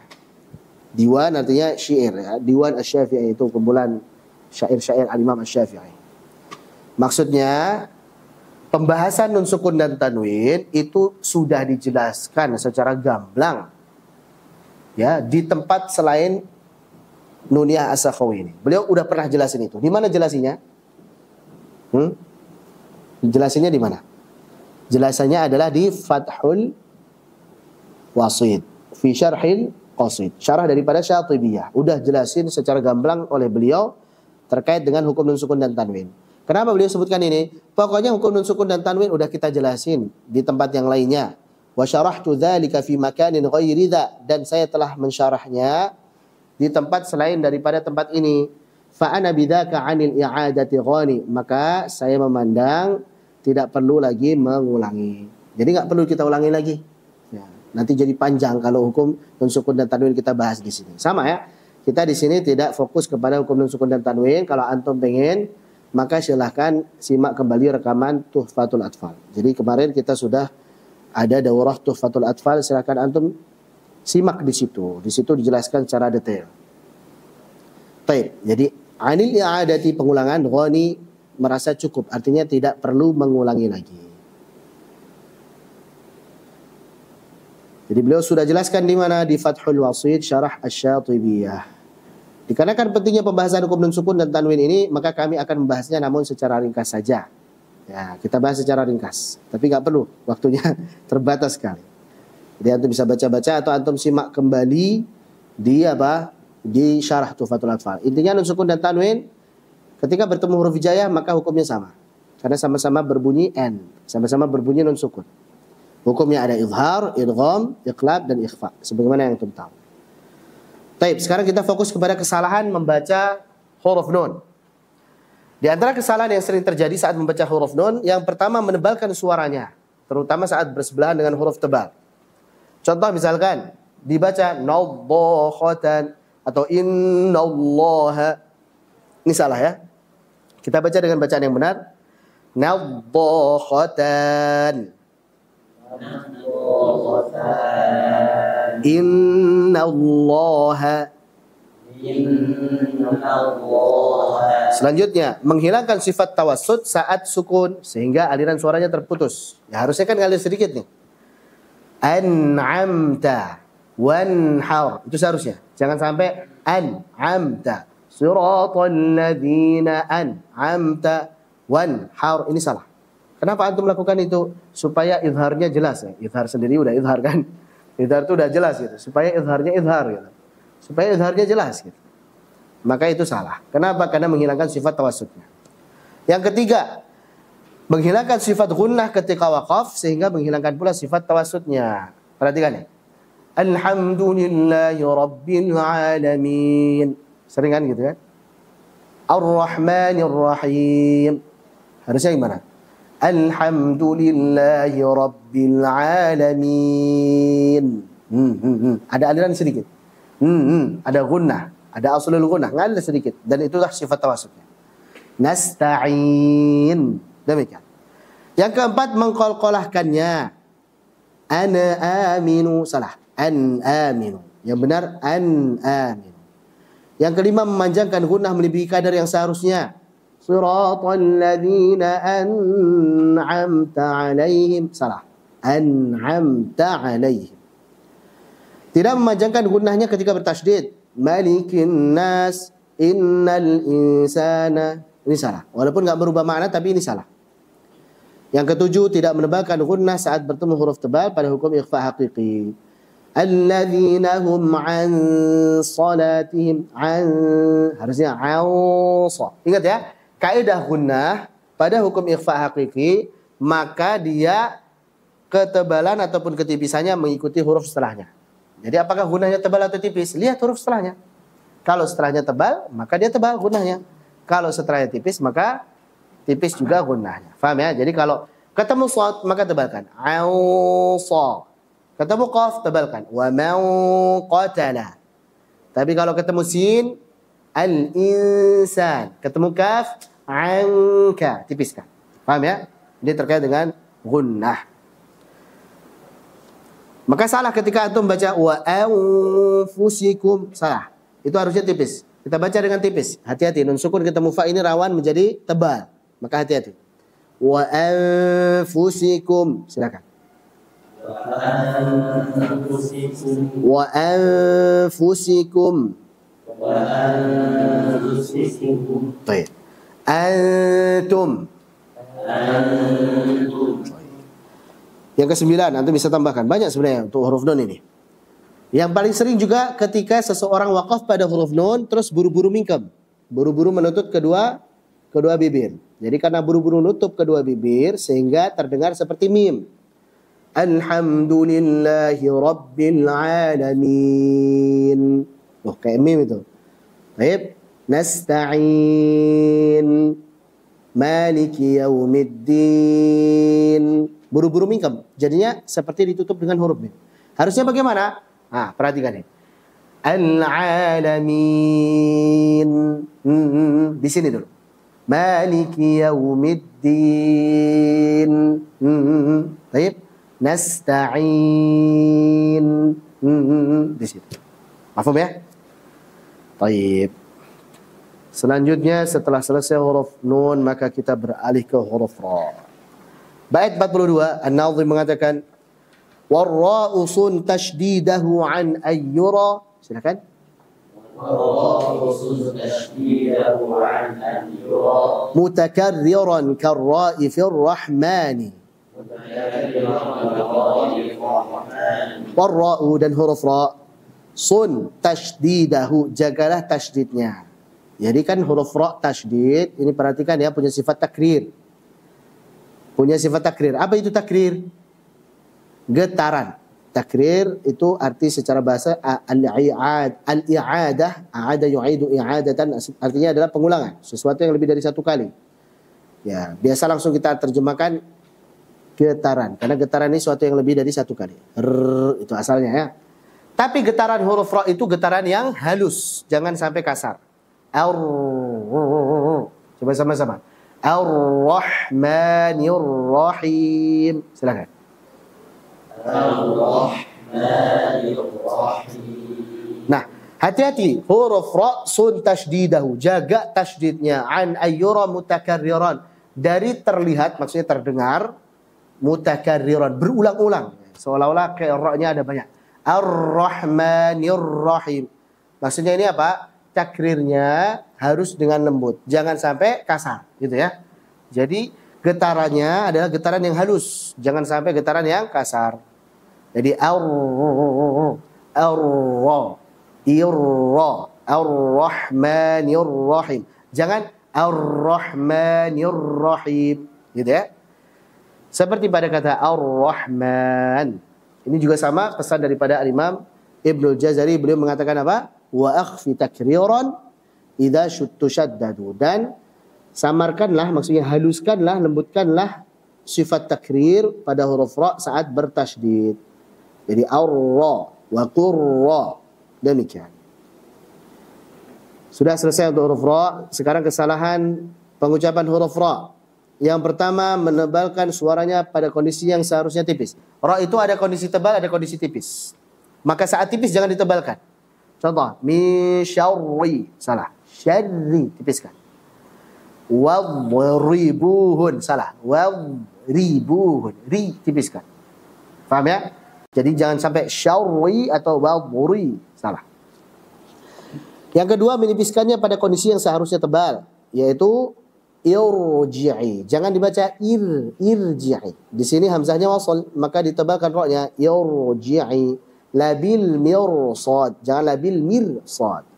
Diwan artinya syair ya. Diwan Asy-Syafi'i itu kumpulan syair-syair Al-Imam Asy-Syafi'i. Maksudnya pembahasan nun sukun dan tanwin itu sudah dijelaskan secara gamblang ya di tempat selain Nuniyah As-Sakhawi ini. Beliau udah pernah jelasin itu. Di mana jelasinya? Jelasinnya di mana? Jelasannya adalah di Fathul Wasit fi Syarhil Qasid. Syarah daripada Syatibiyah. Udah jelasin secara gamblang oleh beliau terkait dengan hukum nun sukun dan tanwin. Kenapa beliau sebutkan ini? Pokoknya hukum nun sukun dan tanwin udah kita jelasin di tempat yang lainnya. Wa syarahtu dzalika fi makanin ghairi dza, dan saya telah mensyarahnya di tempat selain daripada tempat ini. Fa ana bidzaka 'anil i'adati ghani, maka saya memandang tidak perlu lagi mengulangi. Jadi nggak perlu kita ulangi lagi. Ya, nanti jadi panjang kalau hukum nun sukun dan tanwin kita bahas di sini. Sama ya. Kita di sini tidak fokus kepada hukum nun sukun dan tanwin. Kalau antum pengen, maka silahkan simak kembali rekaman Tuhfatul Atfal. Jadi kemarin kita sudah ada daurah Tuhfatul Atfal, silahkan antum simak di situ. Di situ dijelaskan secara detail. Baik, jadi anil i'adati pengulangan, ghani merasa cukup, artinya tidak perlu mengulangi lagi. Jadi beliau sudah jelaskan di mana, di Fathul Wasit Syarah Asy-Syatibiyah. Dikarenakan pentingnya pembahasan hukum nun sukun dan tanwin ini, maka kami akan membahasnya namun secara ringkas saja. Ya, kita bahas secara ringkas, tapi nggak perlu, waktunya terbatas sekali. Jadi antum bisa baca-baca atau antum simak kembali di di Syarah Tuhfatul Atfal. Intinya nun sukun dan tanwin ketika bertemu huruf hijaiyah maka hukumnya sama. Karena sama-sama berbunyi n, sama-sama berbunyi nun sukun. Hukumnya ada izhar, idgham, iqlab dan ikhfa sebagaimana yang antum tahu. Baik, sekarang kita fokus kepada kesalahan membaca huruf nun. Di antara kesalahan yang sering terjadi saat membaca huruf nun, yang pertama menebalkan suaranya, terutama saat bersebelahan dengan huruf tebal. Contoh misalkan dibaca nadhakhatan atau innallaha. Ini salah ya. Kita baca dengan bacaan yang benar. Nadhakhatan. Innallaha. Selanjutnya, menghilangkan sifat tawassut saat sukun sehingga aliran suaranya terputus. Ya harusnya kan ngalir sedikit nih. An'amta wanhar. Itu seharusnya. Jangan sampai an'amta siratal ladzina an'amta wanhar. Ini salah. Kenapa antum melakukan itu? Supaya izharnya jelas ya. Izhar sendiri udah izhar kan. Izhar itu udah jelas gitu. Supaya izharnya izhar gitu. Supaya izharnya jelas gitu. Maka itu salah. Kenapa? Karena menghilangkan sifat tawassutnya. Yang ketiga, menghilangkan sifat gunnah ketika waqaf sehingga menghilangkan pula sifat tawassutnya. Perhatikan ya. Alhamdulillahi rabbil alamin. Sering kan gitu kan? Ar-Rahmanir Rahim. Harusnya gimana? Alhamdulillahi rabbil alamin. Ada aliran sedikit. Ada gunnah, ada aslul gunnah, ngalir sedikit, dan itulah sifat tawassutnya. Nasta'in. Demikian. Yang keempat, mengqalqalahkannya. Ana aminu. Salah. An aminu. Yang benar an aminu. Yang kelima, memanjangkan gunnah melebihi kadar yang seharusnya. Siratal ladzina an'amta 'alaihim. Salah. An'amta 'alaihim. Tidak memanjangkan gunnahnya ketika bertasydid. Malikin nas innal insana. Ini salah. Walaupun nggak berubah makna tapi ini salah. Yang ketujuh, tidak menebalkan gunnah saat bertemu huruf tebal pada hukum ikhfa hakiki. Alladzina hum an salatihim an, harusnya awsa. Ingat ya, kaidah gunnah pada hukum ikhfa hakiki, maka dia ketebalan ataupun ketipisannya mengikuti huruf setelahnya. Jadi apakah gunnahnya tebal atau tipis? Lihat huruf setelahnya. Kalau setelahnya tebal, maka dia tebal gunnahnya. Kalau setelahnya tipis, maka tipis juga gunnahnya. Faham ya? Jadi kalau ketemu shad, maka tebalkan. Awsa. Ketemu qaf, tebalkan. Wa man qatala. Tapi kalau ketemu sin, al-insan. Ketemu kaf, anka. Tipiskan. Paham ya? Ini terkait dengan gunnah. Maka salah ketika antum baca wa anfusikum. Salah. Itu harusnya tipis. Kita baca dengan tipis. Hati-hati. Nun sukun ketemu fa ini rawan menjadi tebal. Maka hati-hati. Wa anfusikum. Silakan. Wa anfusikum. Wa anfusikum. Baik. Antum. Yang kesembilan, antum bisa tambahkan. Banyak sebenarnya untuk huruf nun ini. Yang paling sering juga ketika seseorang wakaf pada huruf nun, terus buru-buru mingkem. Buru-buru menutup kedua bibir. Jadi karena buru-buru nutup kedua bibir, sehingga terdengar seperti mim. Alhamdulillahi Rabbil Alamin. Oh, kayak mim itu. Baik. Nasta'in. Maliki yaumiddin. Buru-buru mingkem. Jadinya seperti ditutup dengan huruf mim. Harusnya bagaimana? Ah, perhatikan ini. Al-alamin. Di sini dulu. Maliki yaumiddin. Baik. Nasta'in. Di situ. Paham ya? Baik. Selanjutnya setelah selesai huruf nun, maka kita beralih ke huruf ra. Bait 42, An-Nadhim mengatakan warra'u sun tashdidahu an ayyura. Silakan. Warra'u sun tashdidahu an ayyura. Mutakarriran karra'i fir rahmani. Warra'u dan huruf ra. Sun tashdidahu, jagalah tasydidnya. Jadi kan huruf ra tasydid, ini perhatikan ya, punya sifat takrir. Punya sifat takrir. Apa itu takrir? Getaran. Takrir itu arti secara bahasa al-i'adah. A'ada yu'idu i'adatan, artinya adalah pengulangan. Sesuatu yang lebih dari satu kali. Ya, biasa langsung kita terjemahkan getaran. Karena getaran ini sesuatu yang lebih dari satu kali. Itu asalnya ya. Tapi getaran huruf ra itu getaran yang halus. Jangan sampai kasar. Coba sama-sama. Ar-Rahmanir Rahim. Silakan. Ar-Rahmanir Rahim. Nah, hati-hati. Huruf ra sun tashdidahu. Jaga tasydidnya. An ayyura mutakarriran. Dari terlihat, maksudnya terdengar. Mutakarriran. Berulang-ulang. Seolah-olah kayak ra-nya ada banyak. Ar-Rahmanir Rahim. Maksudnya ini apa? Takrirnya harus dengan lembut, jangan sampai kasar, gitu ya. Jadi getarannya adalah getaran yang halus, jangan sampai getaran yang kasar. Jadi ar-rahmanir rahim, jangan ar-rahmanir rahim, gitu ya. Seperti pada kata ar-rahman, ini juga sama pesan daripada Imam Ibnul Jazari, beliau mengatakan apa? Wa akhfi takriran idza tushaddadu, dan samarkanlah, maksudnya haluskanlah, lembutkanlah sifat takrir pada huruf ra saat bertasydid. Jadi ar-ra wa qurra, demikian. Sudah selesai untuk huruf ra. Sekarang kesalahan pengucapan huruf ra. Yang pertama, menebalkan suaranya pada kondisi yang seharusnya tipis. Ra itu ada kondisi tebal, ada kondisi tipis. Maka saat tipis jangan ditebalkan. Contoh, min syarri, salah. Syarri, tipiskan. Wadribuhun, salah. Wadribuhun, ri, tipiskan. Paham ya? Jadi jangan sampai syarri atau wadri, salah. Yang kedua, menipiskannya pada kondisi yang seharusnya tebal, yaitu irji'i. Jangan dibaca irji'i. Di sini hamzahnya wasal, maka ditebalkan ra-nya irji'i. labil mirsad, jangan labil mirsad.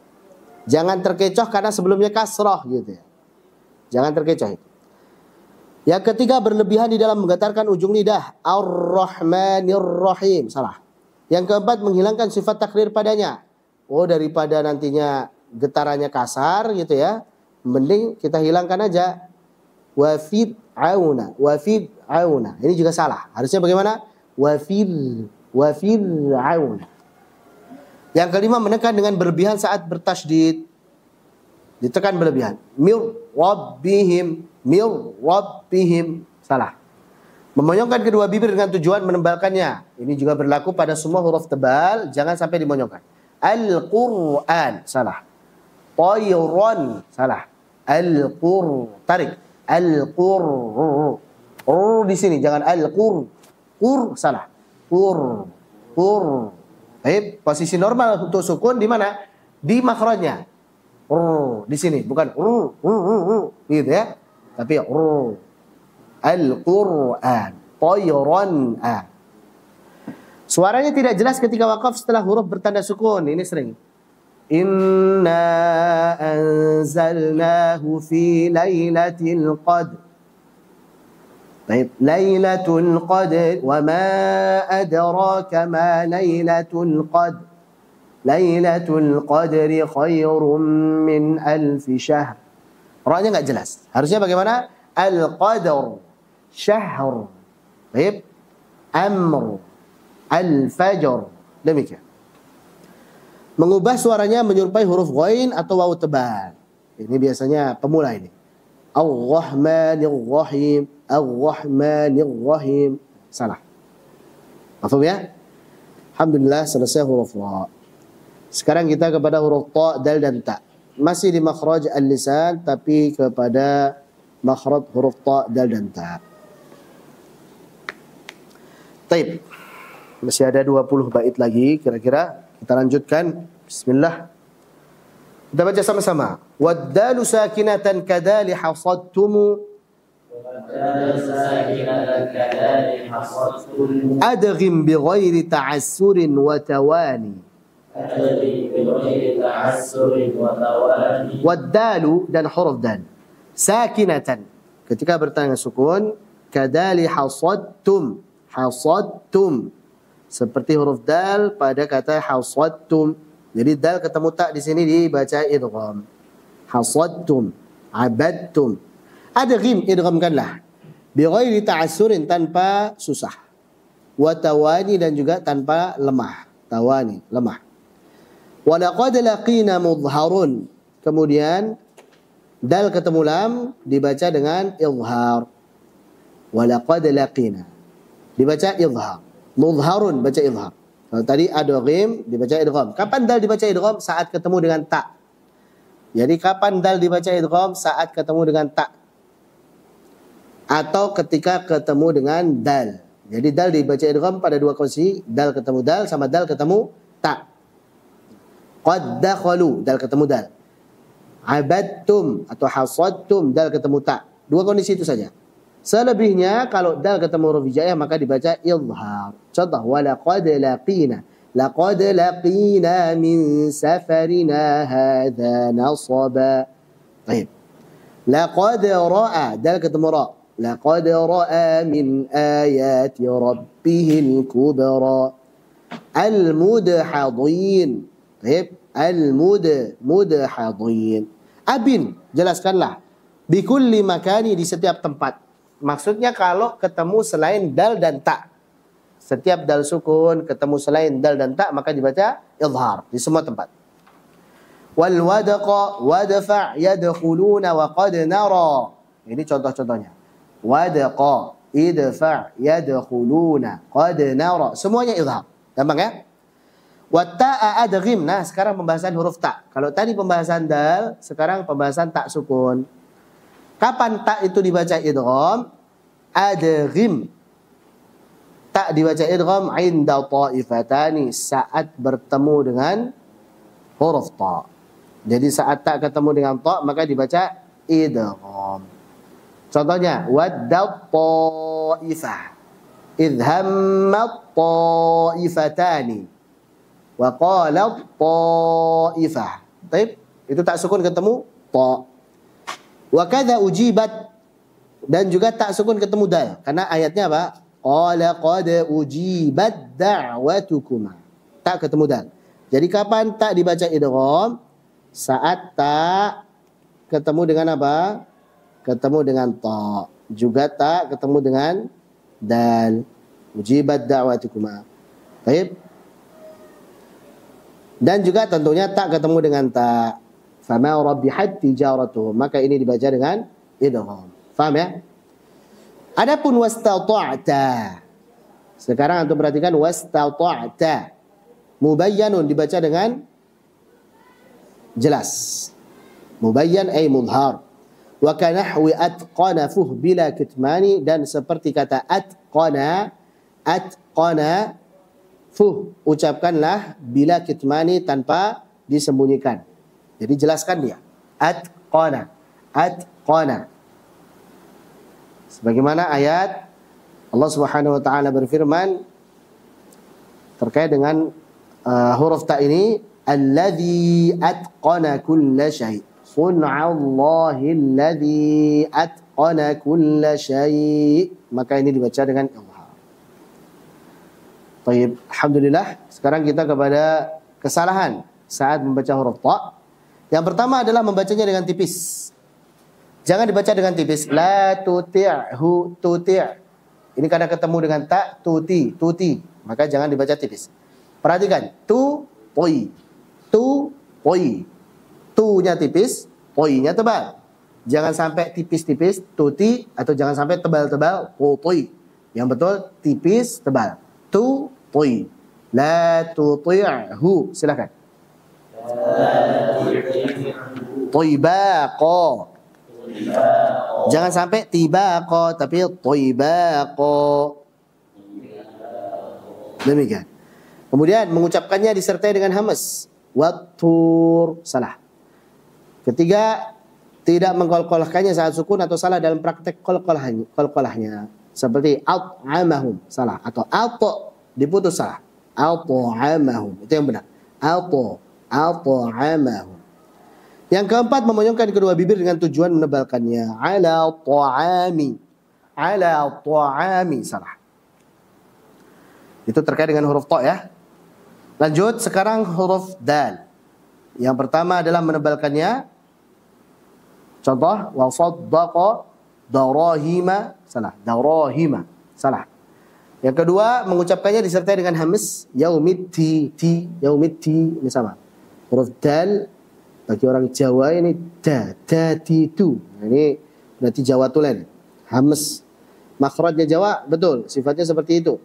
Jangan terkecoh karena sebelumnya kasrah gitu ya. Jangan terkecoh itu. Yang ketiga, berlebihan di dalam menggetarkan ujung lidah. Ar-Rahmanir Rahim. Salah. Yang keempat, menghilangkan sifat takrir padanya. Oh, daripada nantinya getarannya kasar gitu ya, mending kita hilangkan aja. Wafid auna. Wafid auna. Ini juga salah. Harusnya bagaimana? Wafid auna. Yang kelima, menekan dengan berlebihan saat bertasydid. Ditekan berlebihan. Mir rabbihim, mir rabbihim. Salah. Memonyongkan kedua bibir dengan tujuan menebalkannya. Ini juga berlaku pada semua huruf tebal, jangan sampai dimonyongkan. Al-Qur'an. Salah. Tayran. Salah. Al-Qur. Tarik. Al-Qur. Di sini jangan al-Qur. Qur. Salah. Qur. Qur. Baik, posisi normal untuk sukun di mana? Di makhrajnya. Di sini, bukan gitu ya. Tapi Al-Qur'an, Tayran. Suaranya tidak jelas ketika wakaf setelah huruf bertanda sukun. Ini sering. Inna anzalnahu fi lailatul qadr. Baik, Lailatul Qadr, wa ma adraka ma Lailatul Qadr. Lailatul Qadri khairum min alfi syahr. Ra-nya enggak jelas. Harusnya bagaimana? Al-Qadr, syahr. Baik. Amr, al-fajr. Demikian. Mengubah suaranya menyerupai huruf ghain atau wawu tebal. Ini biasanya pemula ini. Ar-Rahmanir Rahim. Ar-Rahmanir Rahim. Salah. Paham ya? Alhamdulillah selesai huruf ra. Sekarang kita kepada huruf ta, dal dan ta. Masih di makhraj al-lisan tapi kepada makhraj huruf ta, dal dan ta. Taib. Masih ada 20 bait lagi kira-kira. Kita lanjutkan. Bismillah. Kita baca sama-sama. Wad-dalu sakinatan kadali hasadtumu. Adghim bighairi ta'assurin wa tawani. Wad-dalu dan huruf dal sakinatan ketika bertanda sukun kadali hasadtum. Hasadtum seperti huruf dal pada kata hasadtum. Jadi dal ketemu tak di sini dibaca idgham. Hasadtum, abadtum. Adghim, idghamkanlah. Bi ghairi ta'assurin, tanpa susah. Wa tawani, dan juga tanpa lemah. Tawani, lemah. Wa laqad laqina mudharun. Kemudian dal ketemu lam dibaca dengan izhar. Wa laqad laqina. Dibaca izhar. Mudharun baca izhar. Kalau tadi adghim dibaca idgham. Kapan dal dibaca idgham? Saat ketemu dengan ta. Jadi kapan dal dibaca idgham? Saat ketemu dengan ta. Atau ketika ketemu dengan dal. Jadi dal dibaca idgham pada dua kondisi, dal ketemu dal sama dal ketemu ta. Qad dakhalu, dal ketemu dal. Abadtum atau hasadtum, dal ketemu ta. Dua kondisi itu saja. Selebihnya kalau dal ketemu huruf hijaiyah maka dibaca izhar. Contoh, wa laqad laqina. Laqad laqina min safarina hadza nasaba. Baik. Laqad ra'a, dal ketemu ra. Laqad ra'a min ayati rabbihil kubra. Al-mudhadhin. Baik. Al-mudhadhin. Abin, jelaskanlah. Bikulli makani, di setiap tempat. Maksudnya kalau ketemu selain dal dan ta. Setiap dal sukun ketemu selain dal dan ta maka dibaca izhar di semua tempat. Wal wadaqa wadfa' yadkhuluna wa qad nara. Ini contoh-contohnya. Wadaqa, idfa' yadkhuluna, qad nara. Semuanya izhar. Gampang ya? Watta'a adghim. Nah, sekarang pembahasan huruf ta. Kalau tadi pembahasan dal, sekarang pembahasan ta sukun. Kapan ta itu dibaca idgham? Adghim. Ta dibaca idgham inda ta'ifatani, saat bertemu dengan huruf ta. Jadi saat ta ketemu dengan ta maka dibaca idgham. Contohnya waddat ta'ifah. Idhammat ta'ifatani. Wa qalat ta'ifah. Baik, itu tak sukun ketemu ta. Wa kadza ujibat, dan juga tak sukun ketemu dal. Karena ayatnya apa? Qala qad ujibat da'watukuma. Tak ketemu dal. Jadi kapan tak dibaca idgham? Saat tak ketemu dengan apa? Ketemu dengan ta. Juga tak ketemu dengan dal. Ujibat da'watukuma. Baik. Dan juga tentunya tak ketemu dengan ta. Fama rabbihat tijaratuhum. Maka ini dibaca dengan idgham. Faham ya? Adapun wastata'ta. Sekarang antum perhatikan wastata'ta. Mubayyanun dibaca dengan jelas. Mubayyan ay mudhar. Wa kanahwi atqana fuh bila kitmani, dan seperti kata atqana fuh, ucapkanlah bila kitmani tanpa disembunyikan. Jadi jelaskan dia. Atqana. Sebagaimana ayat Allah Subhanahu wa taala berfirman terkait dengan huruf ta ini, alladzi atqana kulla syai'. Sun'allahi alladzi atqana kulla syai'. Maka ini dibaca dengan izhar. Baik, alhamdulillah. Sekarang kita kepada kesalahan saat membaca huruf ta. Yang pertama adalah membacanya dengan tipis. Jangan dibaca dengan tipis. La tuti'hu, tuti'. Ini karena ketemu dengan ta, tuti. Maka jangan dibaca tipis. Perhatikan, poi. Tu-nya tipis, poi-nya tebal. Jangan sampai tipis-tipis, tuti, atau jangan sampai tebal-tebal, poi. Yang betul tipis, tebal. Tu-poi. La tuti'hu. Silakan. Toibaqo. Jangan sampai tibaqo, tapi toibaqo. Demikian. Kemudian mengucapkannya disertai dengan hamas. Wattur. Salah. Ketiga, tidak mengkolkolahkannya saat sukun atau salah dalam praktek kolkolahnya. Seperti at'amahum. Salah. Atau ato diputus. Salah. At'amahum. Itu yang benar. At'amahum. Yang keempat, memonyongkan kedua bibir dengan tujuan menebalkannya. Ala ta'ami. Salah. Itu terkait dengan huruf ta ya. Lanjut, sekarang huruf dal. Yang pertama adalah menebalkannya. Contoh, wa saddaqa darahima. Salah. Darahima. Salah. Yang kedua, mengucapkannya disertai dengan hamas. Yaumitti. Ini sama. Huruf dal bagi orang Jawa ini datitu. Nah, ini berarti Jawa tulen. Hamas. Makhrajnya Jawa betul, sifatnya seperti itu.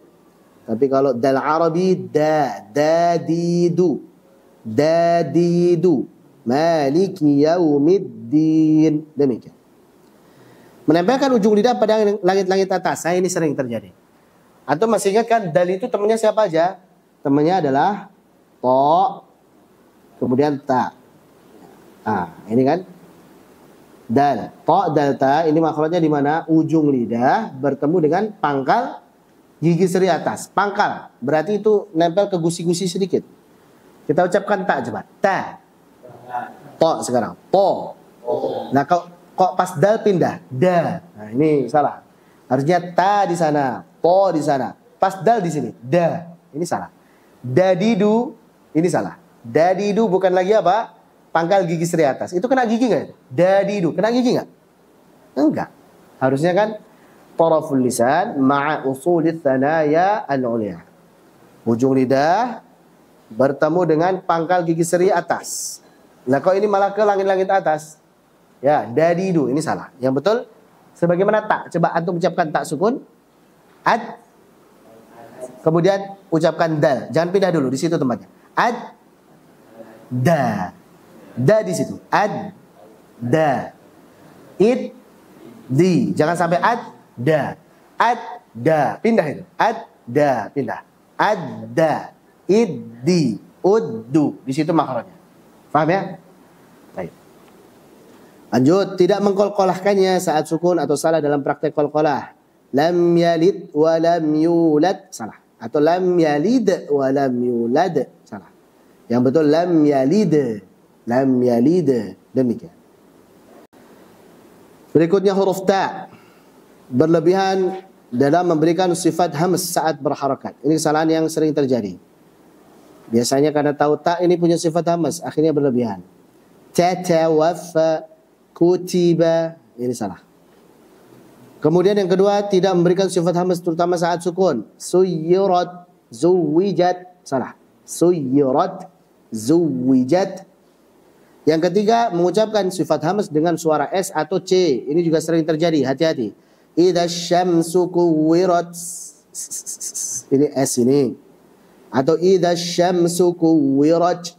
Tapi kalau dal Arabi dadidu. Maliki yaumiddin. Demikian. Menempelkan ujung lidah pada langit-langit atas. Nah, ini sering terjadi. Atau masih ingat kan, dal itu temannya siapa aja? Temannya adalah to, kemudian ta. Nah, ini kan dal. To, dal, ta. Ini makhrajnya di mana? Ujung lidah bertemu dengan pangkal gigi seri atas. Pangkal. Berarti itu nempel ke gusi-gusi sedikit. Kita ucapkan ta coba. Ta. To sekarang. To. Nah, kok pas dal pindah. Da. Nah, ini salah. Harusnya ta di sana. To di sana. Pas dal di sini. Da. Ini salah. Dadidu. Ini salah. Dadidu bukan lagi apa? Pangkal gigi seri atas. Itu kena gigi nggak? Dadidu. Kena gigi nggak? Enggak. Harusnya kan taraful lisan ma'a usulith thanaya al-ulya. Ujung lidah bertemu dengan pangkal gigi seri atas. Nah, kok ini malah ke langit-langit atas? Ya, dadidu. Ini salah. Yang betul sebagaimana tak. Coba antum ucapkan tak sukun. Ad. Kemudian ucapkan dal. Jangan pindah dulu, di situ tempatnya. Ad. Da. Da di situ. Ad. Da. Id. Di. Jangan sampai ad. Da. Ad. Da. Pindah itu. Ad. Da. Pindah. Ad. Da. Id. Di. Uddu. Di situ makhrajnya. Paham ya? Baik. Lanjut. Tidak mengkolkolahkannya saat sukun atau salah dalam praktek kolkolah. Lam yalid wa lam yulad. Salah. Atau lam yalid wa lam yulad. Salah. Yang betul lam yalid. Lam yalid. Demikian. Berikutnya huruf ta. Berlebihan dalam memberikan sifat hams saat berharakat. Ini kesalahan yang sering terjadi. Biasanya karena tahu ta ini punya sifat hams, akhirnya berlebihan. Tatawaffa, kutiba, ini salah. Kemudian yang kedua, tidak memberikan sifat hams terutama saat sukun. Suyirat, zuwijat, salah. Suyirat, zuwijat. Yang ketiga, mengucapkan sifat hams dengan suara S atau C. Ini juga sering terjadi, hati-hati. Idza syamsu kuwirat. Ini S ini. Atau idza syamsu kuwirat.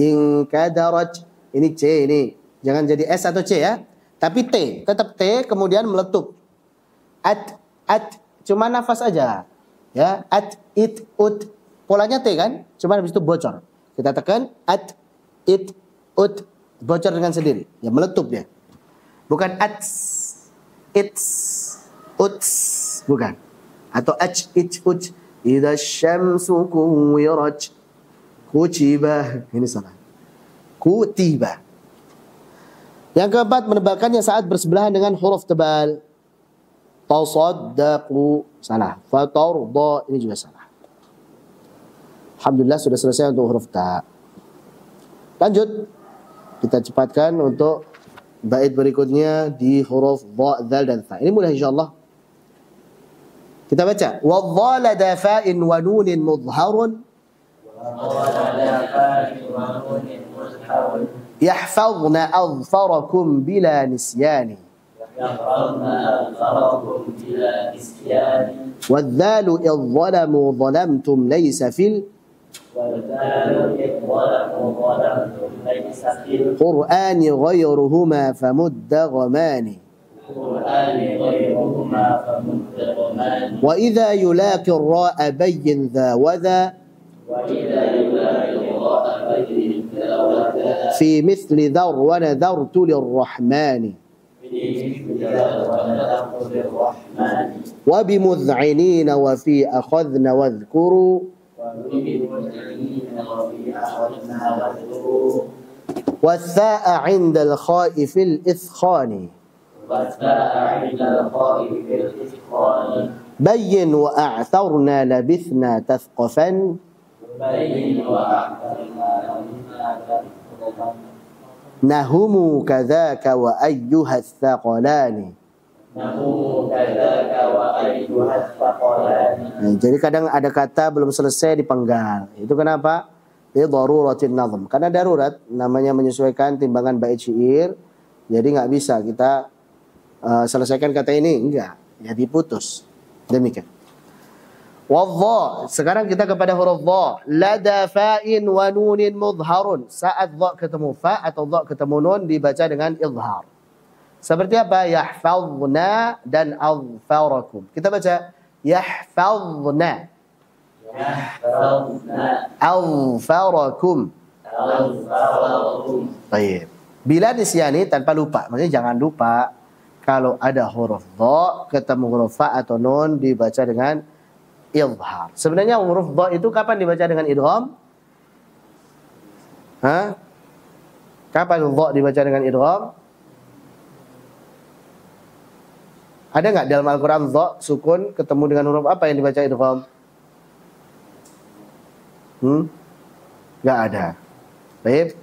In kadarat. Ini C ini. Jangan jadi S atau C ya. Tapi T, tetap T kemudian meletup. At, cuma nafas aja. Ya, at, it, ut. Polanya T kan? Cuma habis itu bocor. Kita tekan at, it, ut, bocor dengan sendiri. Ya, meletup dia. Bukan ats, its, uts, bukan. Atau ach, it, ut. Idza syamsu kuwirat. Kutiba. Ini salah. Kutiba. Yang keempat, menebalkannya saat bersebelahan dengan huruf tebal. Tasaddaqu, salah. Fatarda, ini juga salah. Alhamdulillah sudah selesai untuk huruf ta. Lanjut. Kita cepatkan untuk bait berikutnya di huruf dha, dzal dan tha. Ini mudah insyaallah. Kita baca. Wadh-dhala dafa'in wa nunin mudharun. Yahfazna adfarakum bila nisyani. والذال إذ ظلموا ظلمتم ليس في القرآن غيرهما فمدغمان وإذا يلاقي الراء بين ذا وذا في مثل ذر ونذرت للرحمن وبمذعنين وفي أخذن واذكروا والثاء عند الخاء في الإثخان بين وأعثرنا لبثنا تثقفا نهم كذاك وأيها الثقلان. Jadi kadang ada kata belum selesai dipenggal. Itu kenapa? Li daruratin nazm. Karena darurat, namanya menyesuaikan timbangan bait syair. Jadi nggak bisa kita selesaikan kata ini, enggak. Ya diputus. Demikian. Wadh. Sekarang kita kepada huruf dha. Lada fa'in wa nunin mudharun. Saat dha ketemu fa atau dha ketemu nun dibaca dengan idhar. Seperti apa? Yahfazna dan adfarakum. Kita baca yahfazna. Adfarakum. Baik. Bila nisyani tanpa lupa. Maksudnya jangan lupa kalau ada huruf dha ketemu huruf fa atau nun dibaca dengan idhar. Sebenarnya huruf dha itu kapan dibaca dengan idgham? Hah? Kapan dha dibaca dengan idgham? Ada nggak dalam Al-Quran dha sukun ketemu dengan huruf apa yang dibaca idgham? Nggak ada. Baik.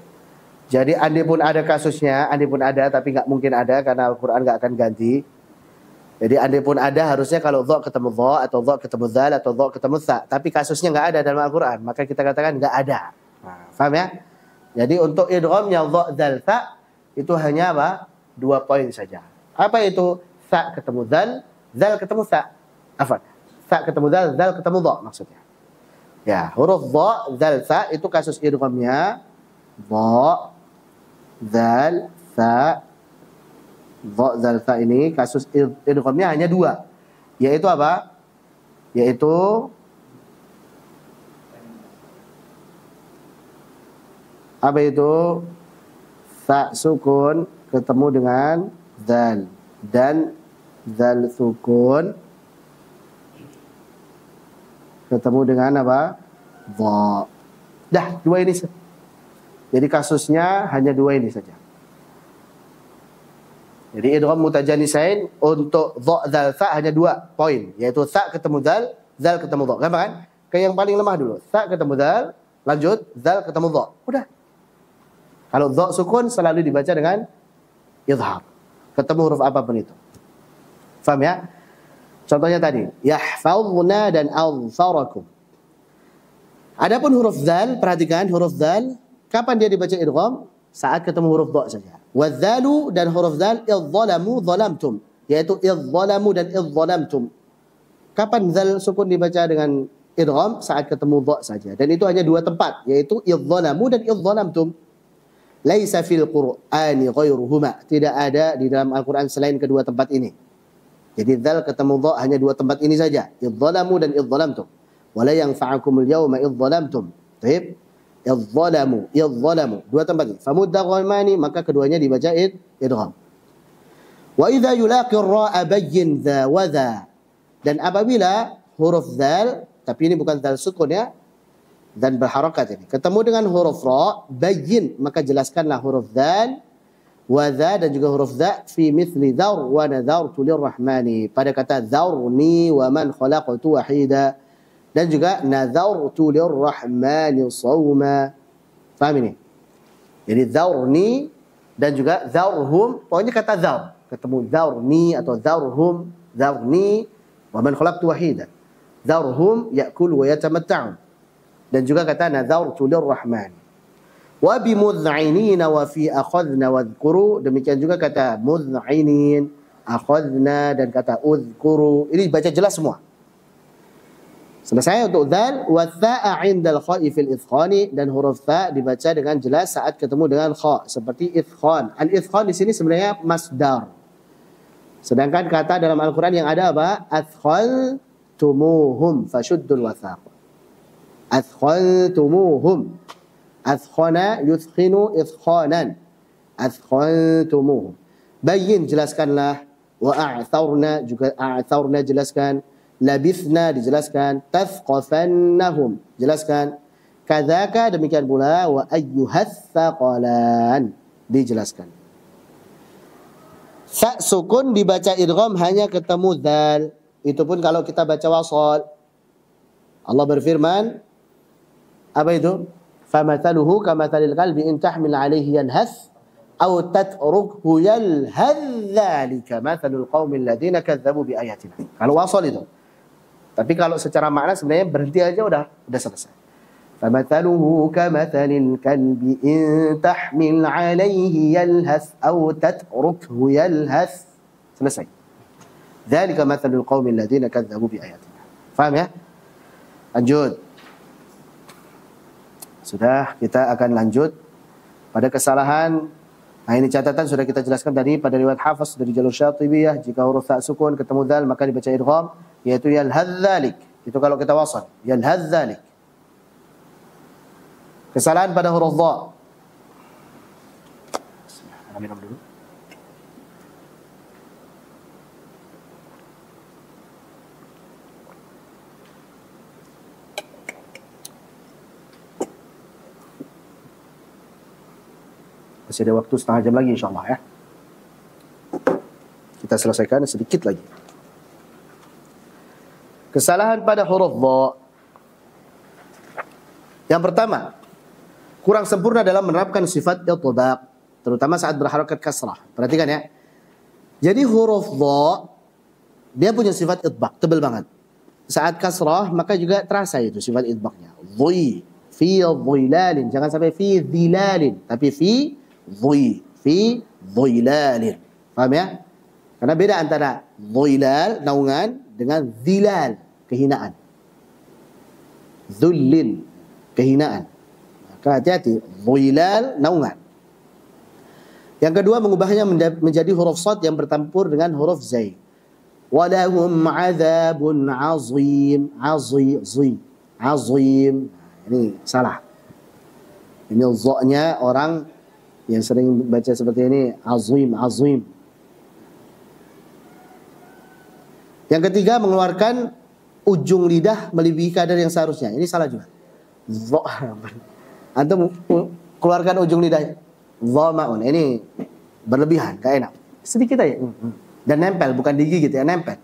Jadi andai pun ada kasusnya, andai pun ada tapi nggak mungkin ada karena Al-Quran nggak akan ganti. Jadi andai pun ada harusnya kalau dha ketemu dha atau dha ketemu dzal atau dha ketemu tha. Tapi kasusnya nggak ada dalam Al-Quran, maka kita katakan nggak ada. Nah, paham ya? Jadi untuk idghamnya dha dzal tha itu hanya apa? 2 poin saja. Apa itu? Tha ketemu dzal ketemu tha. Afwan. Tha ketemu dzal ketemu dha maksudnya. Ya, huruf dha dzal tha itu kasus idghamnya dha dzal tha. Dha zal tha ini kasus idghamnya hanya 2. Yaitu apa? Yaitu apa itu? Tha sukun ketemu dengan zal dan zal sukun ketemu dengan apa? Dha. Dah, dua ini. Jadi kasusnya hanya dua ini saja. Jadi idgham mutajanisain untuk dha dzal tha hanya dua poin, yaitu tha ketemu dzal ketemu dha. Gampang kan? Kayak yang paling lemah dulu. Tha ketemu dzal, lanjut dzal ketemu dha. Udah. Kalau dha sukun selalu dibaca dengan idhar. Ketemu huruf apapun itu. Faham ya? Contohnya tadi, yahfazna dan alfarakum. Adapun huruf dzal, perhatikan huruf dzal, kapan dia dibaca idgham? Saat ketemu huruf dha saja. Wadzalu dan huruf dzal idzalamu zalamtum, yaitu idzalamu dan idzalamtum. Kapan dzal sukun dibaca dengan idgham? Saat ketemu dha saja. Dan itu hanya dua tempat, yaitu idzalamu dan idzalamtum. Laisa fil Qur'ani ghairuhuma. Tidak ada di dalam Al-Qur'an selain kedua tempat ini. Jadi dzal ketemu dha hanya dua tempat ini saja, idzalamu dan idzalamtum. Wala yanfa'akumul yawma idzalamtum. Baik. Idzalamu, dua tempat ini. Famudaghamani, maka keduanya dibaca idgham. Wa idza yulaqi ar-ra'a bayyin dha wa dha. Dan apabila huruf dzal, tapi ini bukan dzal sukun ya, dan berharakat ini, ketemu dengan huruf ra, bayyin, maka jelaskanlah huruf dzal wa dha dan juga huruf dha fi mithli dzar wa nadhartu lirrahmani, pada kata dzarni wa man khalaqtu wahida, dan juga nadhartu lirrahmani sawma. Paham ini? Jadi dzarni dan juga dzarhum, pokoknya kata dzar, ketemu dzarni atau dzarhum, dzarni wa man khalaqtu wahida, dzarhum ya'kul wa yatamatta'un, dan juga kata nadhartu lirrahmani. Wa bimud'inina wa fi akhadna wadhkuru, demikian juga kata mud'inin, akhadna dan kata udhkuru. Ini baca jelas semua. Selesai untuk dzal. Wa tha'a 'indal kha'i fil idkhani, dan huruf tha dibaca dengan jelas saat ketemu dengan kha, seperti idkhan. Al-idkhan di sini sebenarnya masdar. Sedangkan kata dalam Al-Qur'an yang ada apa? Adkhaltumuhum fashuddul wathaq. Adkhaltumuhum. Adkhana yudkhinu idkhanan. Adkhaltumuhum. Bayyin, jelaskanlah. Wa a'tharna, juga a'tharna jelaskan. Labithna dijelaskan. Tathqafannahum, jelaskan. Kadzaka, demikian pula. Wa ayyuhath thaqalan, dijelaskan. Sa sukun dibaca idgham hanya ketemu dzal. Itu pun kalau kita baca wasal. Allah berfirman, apa itu? Famathaluhu kamathalil qalbi in tahmil alaihi yalhath aw tatrukhu yalhadh, dzalika mathalul qaumil ladzina kadzdzabu biayatina. Kalau wasal itu. Tapi kalau secara makna sebenarnya berhenti aja udah selesai. Famathaluhu kamathalil qalbi in tahmil alaihi yalhath aw tatrukhu yalhath. Selesai. Dzalika mathalul qaumil ladzina kadzdzabu biayatina. Paham ya? Lanjut. Sudah, kita akan lanjut pada kesalahan. Nah, ini catatan sudah kita jelaskan tadi pada riwayat Hafs dari jalur Syatibiyah, jika huruf ta sukun ketemu dal maka dibaca idgham, yaitu yalhadzalik. Itu kalau kita wasal, yalhadzalik. Kesalahan pada huruf dha. Minum dulu. Masih ada waktu setengah jam lagi insyaAllah ya. Kita selesaikan sedikit lagi. Kesalahan pada huruf dha. Yang pertama, kurang sempurna dalam menerapkan sifat itbaq, terutama saat berharakat kasrah. Perhatikan ya. Jadi huruf dha dia punya sifat itbaq, tebal banget. Saat kasrah maka juga terasa itu sifat itbaqnya. Dhi, fi dhilalin, jangan sampai fi dhilalin, tapi fi dhilalin. Paham ya? Karena beda antara dhilal, naungan, dengan dhilal, kehinaan. Dhullin, kehinaan. Maka hati-hati, dhilal, naungan. Yang kedua, mengubahnya menjadi huruf shad yang bertampur dengan huruf zai. Walahum azabun azim. Azim. Ini salah. Ini dha-nya orang yang sering baca seperti ini, azim. Yang ketiga, mengeluarkan ujung lidah melebihi kadar yang seharusnya. Ini salah juga. Antum keluarkan ujung lidah. Dhama'un. Ini berlebihan, gak enak. Sedikit aja. Dan nempel, bukan digigit ya, nempel.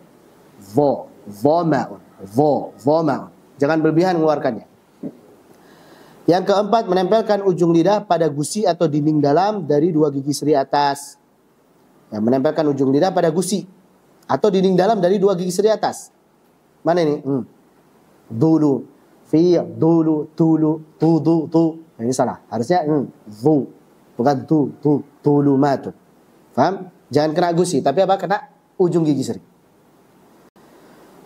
Dhama'un. Dhama'un. Jangan berlebihan mengeluarkannya. Yang keempat, menempelkan ujung lidah pada gusi atau dinding dalam dari dua gigi seri atas. Ya, menempelkan ujung lidah pada gusi atau dinding dalam dari dua gigi seri atas. Mana ini? Dulu, fi, dulu, tulu, tu. Ini salah. Harusnya zu, bukan tulu matu. Paham? Jangan kena gusi, tapi apa? Kena ujung gigi seri.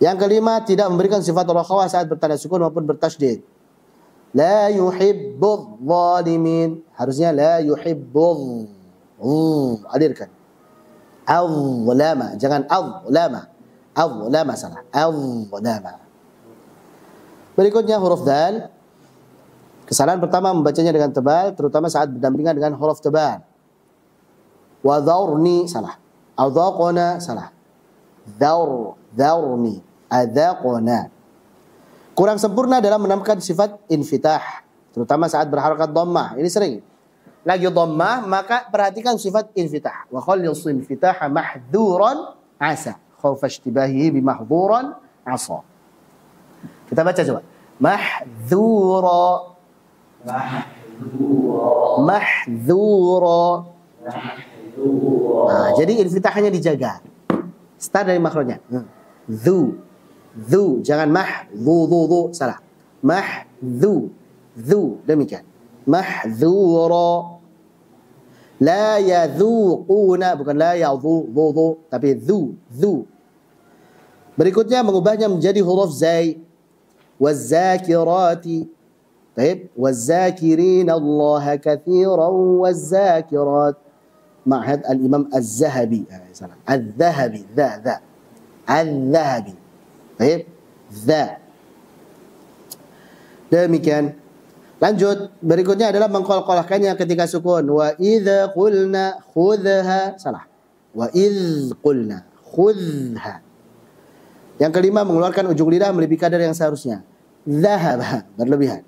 Yang kelima, tidak memberikan sifat rakhawah saat bertanda sukun maupun bertasydid. La yuhibbudz zalimin. Harusnya la yuhibbudz. Alirkan. Azlama, jangan azlama. Azlama salah. Azlama. Berikutnya huruf dal. Kesalahan pertama membacanya dengan tebal, terutama saat berdampingan dengan huruf tebal. Wa dhawrni salah. Adhaqna salah. Dhawrni. Adhaqna. Kurang sempurna dalam menambahkan sifat infitah, terutama saat berharakat dhammah. Ini sering. Lagi dhammah, maka perhatikan sifat infitah. Wa khallis infitaha mahdhuran asa. Khaufa ishtibahihi bimahdhuran asa. Kita baca coba. Mahdhura. Nah, jadi infitahnya dijaga. Start dari makhrajnya. Dhu, jangan dhu, salah. Dhu, demikian. Mahdhura. La yadhuquna, bukan la yadhu, tapi dhu. Berikutnya mengubahnya menjadi huruf zai. Waz-zakirati. Baik, waz-zakirin Allah katsiran waz-zakirat. Ma'had al-Imam Az-Zahabi. Salah. Az-Zahabi, dha. Az-Zahabi. Baik, dha. Demikian. Lanjut, berikutnya adalah mengqalqalahkannya ketika sukun. Wa idza qulna khudha, salah. Wa idz qulna khudha. Yang kelima, mengeluarkan ujung lidah melebihi kadar yang seharusnya. Dhahaba, berlebihan.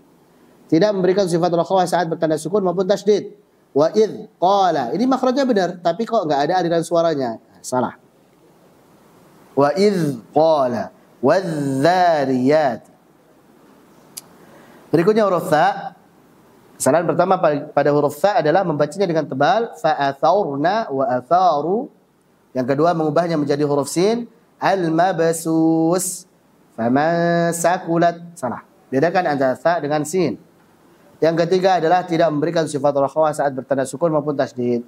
Tidak memberikan sifat rakhawah saat bertanda sukun maupun tasydid. Wa idz qala, ini makhrajnya benar, tapi kok enggak ada aliran suaranya. Salah. Wa idz qala wadh-dhariyat. Berikutnya huruf tha. Kesalahan pertama pada huruf tha adalah membacanya dengan tebal. Fa'athaurna wa atharu. Yang kedua, mengubahnya menjadi huruf sin. Al-mabsus. Faman sakulat. Salah. Bedakan antara tha dengan sin. Yang ketiga adalah tidak memberikan sifat rakhawah saat bertanda sukun maupun tasydid.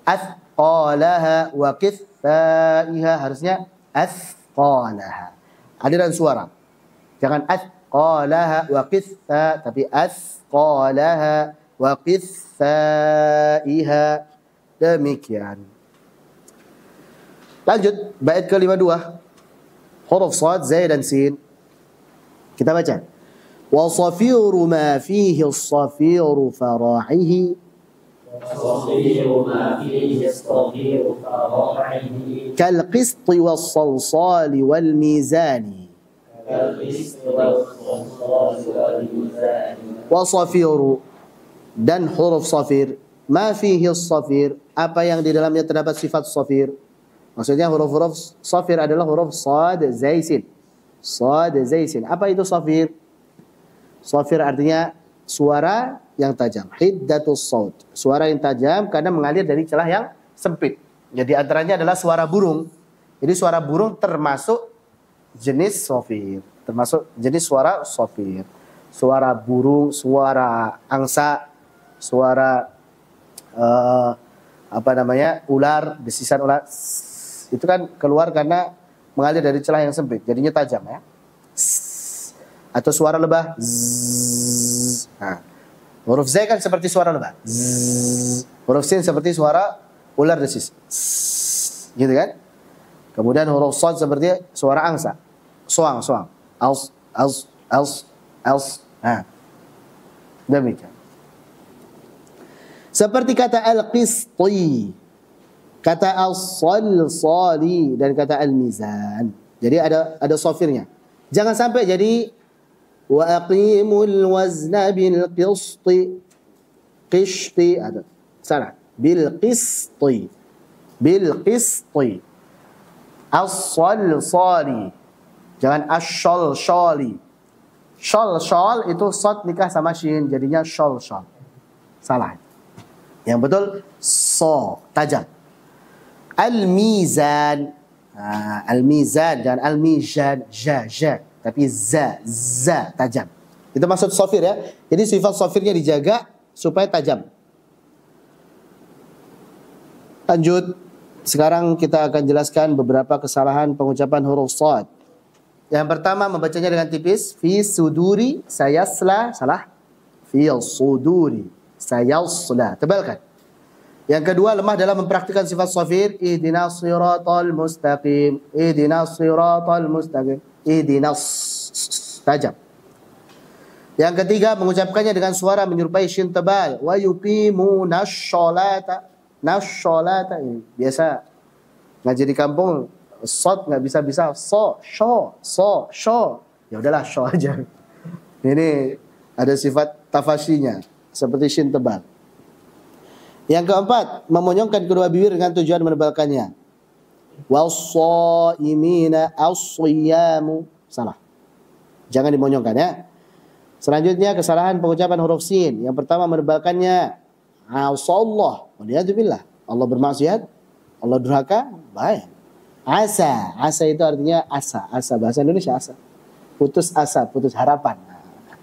Athqalaha wa qithaiha. Harusnya athqalaha. Aliran suara. Jangan athqalaha wa qitha, tapi athqalaha wa qithaiha. Demikian. Lanjut, bait ke-52. Huruf shad, zai dan sin. Kita baca. Wa safiru ma fihi as-safiru fara'ihi. كالقسط والصلصال والميزان وصفير dan huruf safir. Ma fihi as-safir, apa yang di dalamnya terdapat sifat safir. Maksudnya huruf-huruf safir adalah huruf sad, zai, sin. Sad, zai, sin. Apa itu safir? Safir artinya suara yang tajam. Hiddatus saut. Suara yang tajam karena mengalir dari celah yang sempit. Jadi antaranya adalah suara burung. Jadi suara burung termasuk jenis safir. Termasuk jenis suara safir. Suara burung, suara angsa, suara ular, desisan ular. Itu kan keluar karena mengalir dari celah yang sempit. Jadinya tajam ya. Atau suara lebah. Nah. Huruf Z kan seperti suara lebah. Huruf Sin seperti suara ular desis. Gitu kan? Kemudian huruf Shad seperti suara angsa. Soang. Als. Nah. Demikian. Seperti kata al-qisti, kata as-salsali, dan kata al-mizan. Jadi ada sofirnya. Jangan sampai jadi wa aqimul wazna bil qisti. qishti. Salah. Bil qisti. Bil qisti. As-salsali. Jangan asyol-sholi. Shol-shol itu sod nikah sama shin, jadinya shol-shol. Salah. Yang betul so, tajam. Al-mizan. Al-mizan, jangan al-mizan, ja, tapi za, tajam. Itu maksud sofir ya. Jadi sifat sofirnya dijaga supaya tajam. Lanjut. Sekarang kita akan jelaskan beberapa kesalahan pengucapan huruf shad. Yang pertama membacanya dengan tipis. Fi suduri sayasla. Salah. Fi suduri sayasla. Tebalkan. Yang kedua lemah dalam mempraktikkan sifat shafir. Ihdinas siratal mustaqim. Ihdinas siratal mustaqim. Ihdinas. Tajam. Yang ketiga mengucapkannya dengan suara menyerupai shin tebal. Wa yuqimunash sholata. Nash-sholata. Biasa ngaji di kampung shad nggak bisa so, sho. Ya udahlah sho aja. Ini ada sifat tafasyinya seperti shin tebal. Yang keempat, memonyongkan kedua bibir dengan tujuan menebalkannya. Was-shaimina as-siyamu. Salah. Jangan dimonyongkan ya. Selanjutnya kesalahan pengucapan huruf sin. Yang pertama menebalkannya. Asallah. Waliyadzubillah. Allah bermaksiat. Allah durhaka. Baik. Asa. Asa itu artinya asa. Asa. Bahasa Indonesia asa. Putus asa. Putus harapan.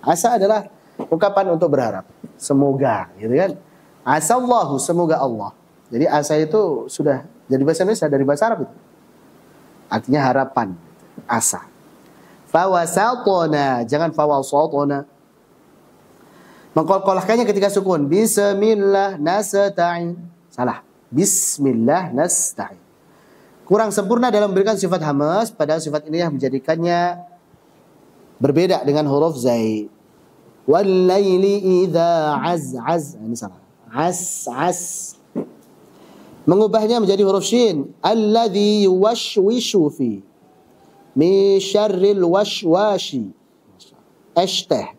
Asa adalah ungkapan untuk berharap. Semoga. Gitu kan. Asallahu. Semoga Allah. Jadi asa itu sudah jadi bahasa Indonesia dari bahasa Arab itu. Artinya harapan. Asa. Fawasatona. Jangan fawasatona. Mengkolkolahkannya ketika sukun. Bismillah nasta'in. Salah. Bismillah nasta'in. Kurang sempurna dalam memberikan sifat hamas. Padahal sifat ini yang menjadikannya berbeda dengan huruf zai. Wal-laili idha az. Ini salah. As. Mengubahnya menjadi huruf shin. Alladhi yuwashwishu fi. Min syarril washwashi. Ashtah.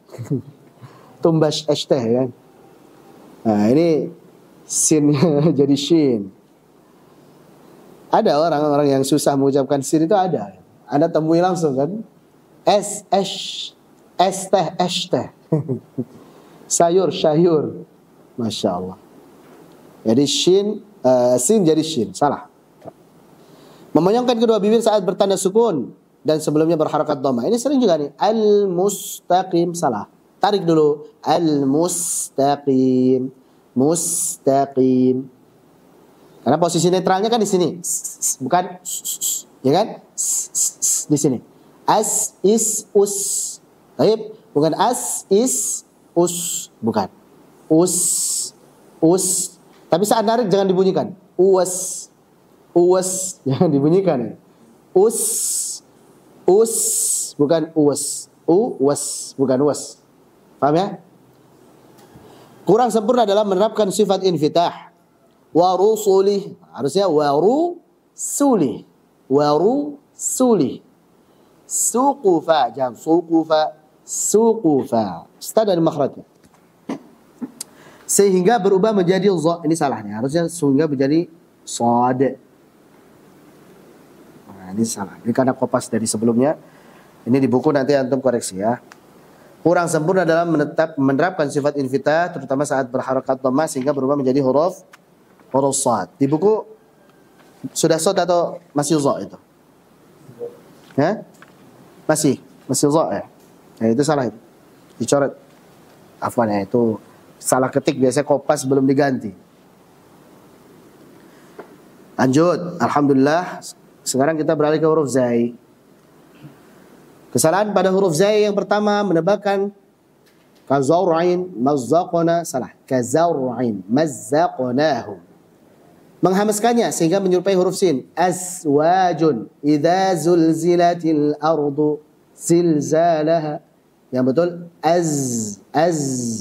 Tumbas ashtah kan. Nah ini sin jadi shin. Ada orang-orang yang susah mengucapkan sin itu ada. Anda temui langsung kan. Ashtah. Sayur. Masya Allah. Jadi sin jadi shin. Salah. Memonyongkan kedua bibir saat bertanda sukun dan sebelumnya berharakat dhamma. Ini sering juga nih. Al-mustaqim. Salah. Tarik dulu. Al-mustaqim. Mustaqim. Karena posisi netralnya kan di sini. Bukan. Ya kan? Di sini. As, is, us. Baik. Bukan as, is, us. Bukan. Us. Tapi saat narik jangan dibunyikan. Uwas. Jangan dibunyikan. Ya. Us. Bukan uwas. Uwas. Bukan uwas. Paham ya? Kurang sempurna dalam menerapkan sifat infitah. Warusulih. Harusnya warusulih. Suqufa. Jangan suqufa. Start dari makhrajnya. Sehingga berubah menjadi za. Ini salahnya. Harusnya sehingga menjadi sad. Nah, ini salah. Ini karena kopas dari sebelumnya. Ini di buku nanti antum koreksi ya. Kurang sempurna dalam menerapkan sifat infitah terutama saat berharakat dhamma sehingga berubah menjadi huruf shad. Di buku sudah shad atau masih za itu? Ya? Masih za ya. Nah, itu salah itu. Dicoret. Afwan ya, itu salah ketik biasanya kopas belum diganti. Lanjut. Alhamdulillah. Sekarang kita beralih ke huruf zai. Kesalahan pada huruf zai yang pertama menebalkan kazar'in mazzaqna. Salah. Kazar'in mazzaqnahu. Menghamaskannya sehingga menyerupai huruf sin. Azwajun idza zulzilatil ardu zilzalaha. Yang betul az.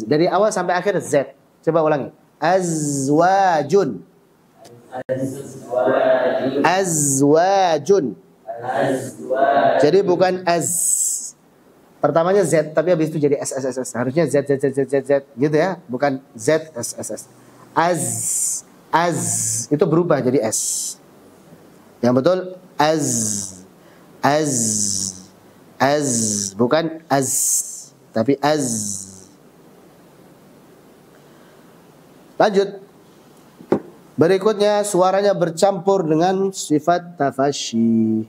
Dari awal sampai akhir z. Coba ulangi. Azwajun. Azwajun. Jadi bukan az. Pertamanya Z, tapi habis itu jadi S. Harusnya Z, gitu ya. Bukan Z, S. Az, itu berubah jadi S. Yang betul, az, bukan az, tapi az. Lanjut. Berikutnya suaranya bercampur dengan sifat tafashi.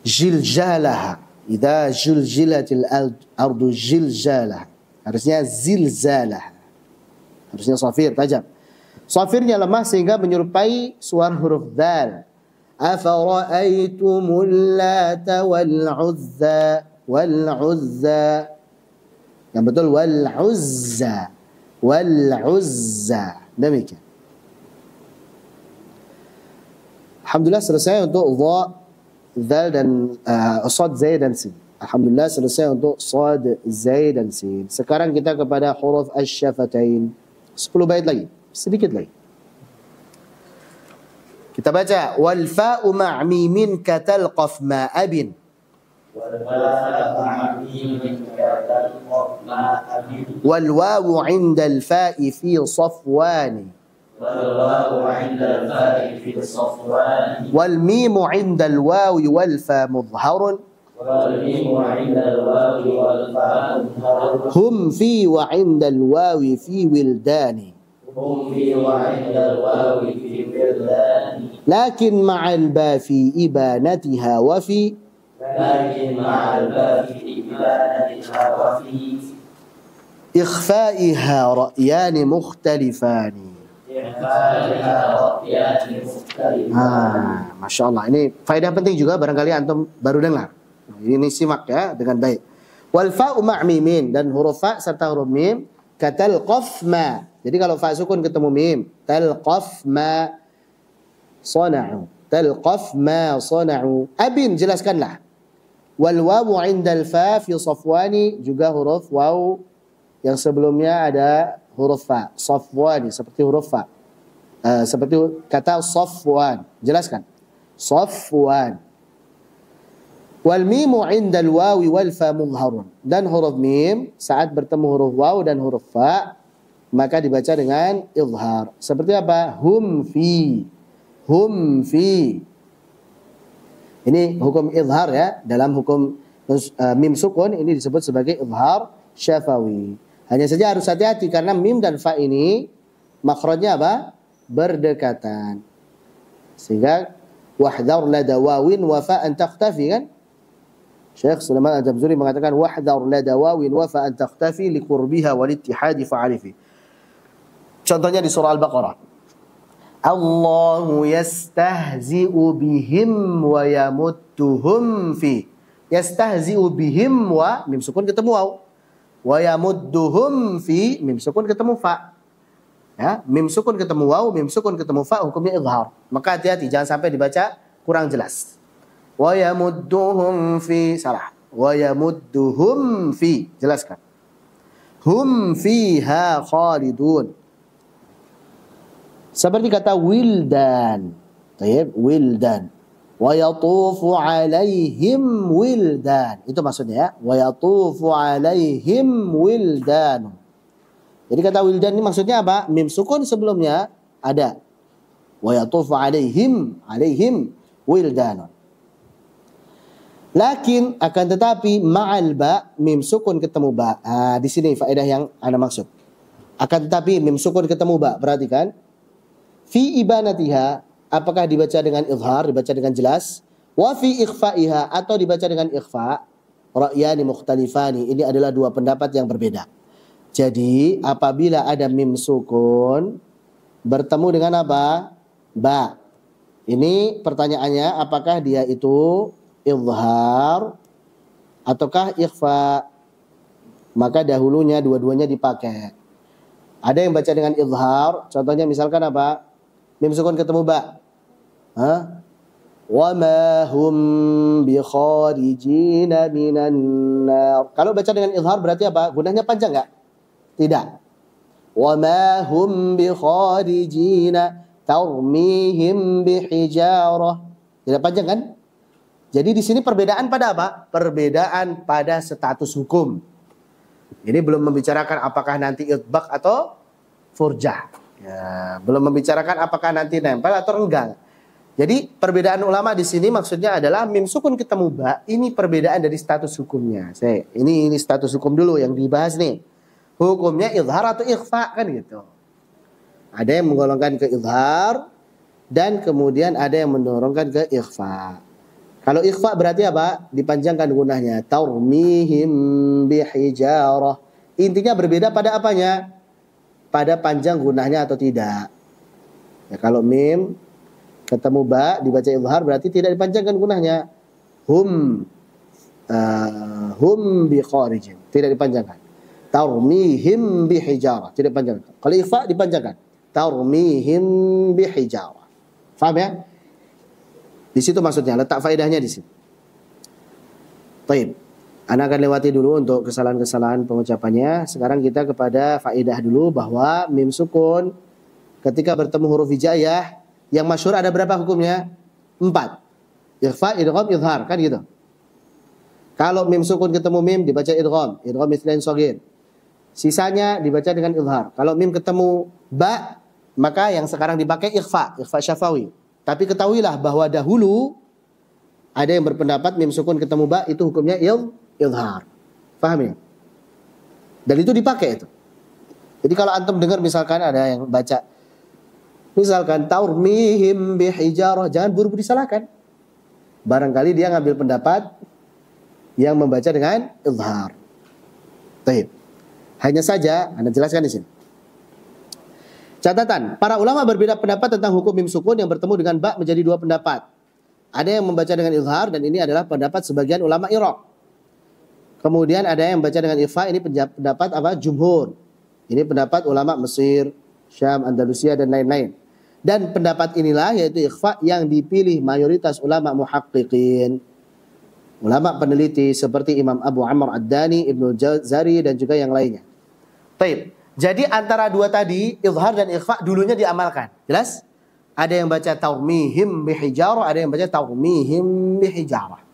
Jiljalah. Idza juljilatil ardu jiljalah. Harusnya zilzalah. Harusnya shafir, tajam. Shafirnya lemah sehingga menyerupai suara huruf dzal. Afara'aitumul lata wal uzza. Yang betul wal uzza. Demikian. Alhamdulillah selesai untuk dha, dzal dan sad, zai dan sin. Alhamdulillah selesai untuk sad, zai dan sin. Sekarang kita kepada huruf asy-syafatain. 10 bait lagi, sedikit lagi. Kita baca wal fa'u ma'a mimin katalqaf ma'abin. Wal wawu 'inda al-fa'i fi safwani. والميم عند الواو والفا مظهر هم في وعند الواو في ولدان لكن مع الباء في إبانتها وفي إخفائها رأيان مختلفان. Masya Allah, ini faedah penting juga barangkali antum baru dengar. Ini simak ya dengan baik. Wal fa'u ma'mimin, dan huruf fa serta huruf mim katal qaf ma. Jadi kalau fa sukun ketemu mim, talqaf ma sana'u. Talqaf ma sana'u. Abin, jelaskanlah. Wal wawu 'indal fa fi safwani, juga huruf waw yang sebelumnya ada huruf fa, safwani, seperti huruf fa. Seperti kata safwan. Jelaskan. Safwan. Wal mimu 'indal wawi wal fa mudharun. Dan huruf mim saat bertemu huruf waw dan huruf fa maka dibaca dengan izhar. Seperti apa? Hum fi. Hum fi. Ini hukum izhar ya. Dalam hukum mim sukun ini disebut sebagai izhar syafawi. Hanya saja harus hati-hati karena mim dan fa ini makhrajnya apa? Berdekatan. Sehingga wahdhar lada wawin wa fa an takhtafi kan? Syekh Sulaiman Al-Jamzuri mengatakan wahdhar lada wawin wa fa an takhtafi li qurbiha wal ittihadi fa'arifi. Contohnya di surah Al-Baqarah. Allahu yastahzi'u bihim wa yamudduhum fi. Yastahzi'u bihim wa mim sukun ketemu waw. Wa yamudduhum fi mim sukun ketemu fa. Ya, mim sukun ketemu waw, mim sukun ketemu fa, hukumnya izhar. Maka hati-hati jangan sampai dibaca kurang jelas. Wa yamudduhum fi, salah. Wa yamudduhum fi, jelaskan. Hum fiha khalidun. Seperti kata wildan. Tayyib, wildan. Wa yatufu alaihim wildan. Itu maksudnya ya. Wa yatufu alaihim wildan. Jadi kata wildan ini maksudnya apa? Mim sukun sebelumnya ada. Wa yatufu alaihim wildan. Lakin akan tetapi ma'al ba, mim sukun ketemu ba. Di sini faedah yang Anda maksud. Akan tetapi mim sukun ketemu ba, perhatikan. Fi ibanatiha, apakah dibaca dengan izhar, dibaca dengan jelas? Wa fi ikhfa'iha, atau dibaca dengan ikhfa? Ra'yani mukhtalifani, ini adalah dua pendapat yang berbeda. Jadi apabila ada mim sukun bertemu dengan apa? Ba. Ini pertanyaannya, apakah dia itu izhar ataukah ikhfa? Maka dahulunya dua-duanya dipakai. Ada yang baca dengan izhar, contohnya misalkan apa? Mim sukun ketemu ba. Wa ma hum bi kharijina minan nar. Kalau baca dengan izhar berarti apa? Gunanya panjang enggak? Tidak. Wa ma hum bi kharijina tarmihim bi hijarah. Tidak panjang kan? Jadi di sini perbedaan pada apa? Perbedaan pada status hukum. Ini belum membicarakan apakah nanti itbaq atau furjah. Ya, belum membicarakan apakah nanti nempel atau enggak. Jadi perbedaan ulama di sini maksudnya adalah mim sukun ketemu ba, ini perbedaan dari status hukumnya. Ini status hukum dulu yang dibahas nih. Hukumnya izhar atau ikhfa kan gitu. Ada yang menggolongkan ke izhar dan kemudian ada yang mendorongkan ke ikhfa. Kalau ikhfa berarti apa? Dipanjangkan gunahnya. Tarmihim bihijarah. Intinya berbeda pada apanya? Pada panjang gunahnya atau tidak. Ya, kalau mim ketemu ba dibaca izhar berarti tidak dipanjangkan gunahnya. Hum bi kharijin, tidak dipanjangkan. Tarmihim bihijarah, tidak dipanjangkan. Kalau ikhfa dipanjangkan. Tarmihim bihijarah. Paham ya? Di situ maksudnya, letak faedahnya di situ. Baik. Ana akan lewati dulu untuk kesalahan-kesalahan pengucapannya. Sekarang kita kepada faedah dulu bahwa mim sukun ketika bertemu huruf hijaiyah yang masyhur ada berapa hukumnya? 4. Ikhfa, idgham, izhar, kan gitu. Kalau mim sukun ketemu mim dibaca idgham mithlain shaghir. Sisanya dibaca dengan izhar. Kalau mim ketemu ba, maka yang sekarang dipakai ikhfa syafawi. Tapi ketahuilah bahwa dahulu ada yang berpendapat mim sukun ketemu ba itu hukumnya izhar. Paham ya? Dan itu dipakai itu. Jadi kalau antum dengar misalkan ada yang baca misalkan tarmihim bihijarah, jangan buru-buru disalahkan. Barangkali dia ngambil pendapat yang membaca dengan izhar. Baik. Hanya saja Anda jelaskan di sini. Catatan, para ulama berbeda pendapat tentang hukum mim sukun yang bertemu dengan ba menjadi 2 pendapat. Ada yang membaca dengan izhar dan ini adalah pendapat sebagian ulama Iraq. Kemudian ada yang membaca dengan ikhfa, ini pendapat apa? Jumhur. Ini pendapat ulama Mesir, Syam, Andalusia dan lain-lain. Dan pendapat inilah yaitu ikhfa yang dipilih mayoritas ulama muhaqqiqin. Ulama peneliti seperti Imam Abu Amr Ad-Dani, Ibnu Jazari dan juga yang lainnya. Baik. Jadi antara dua tadi, izhar dan ikhfa dulunya diamalkan. Jelas? Ada yang baca tarmihim bihijarah, ada yang baca tarmihim bihijarah.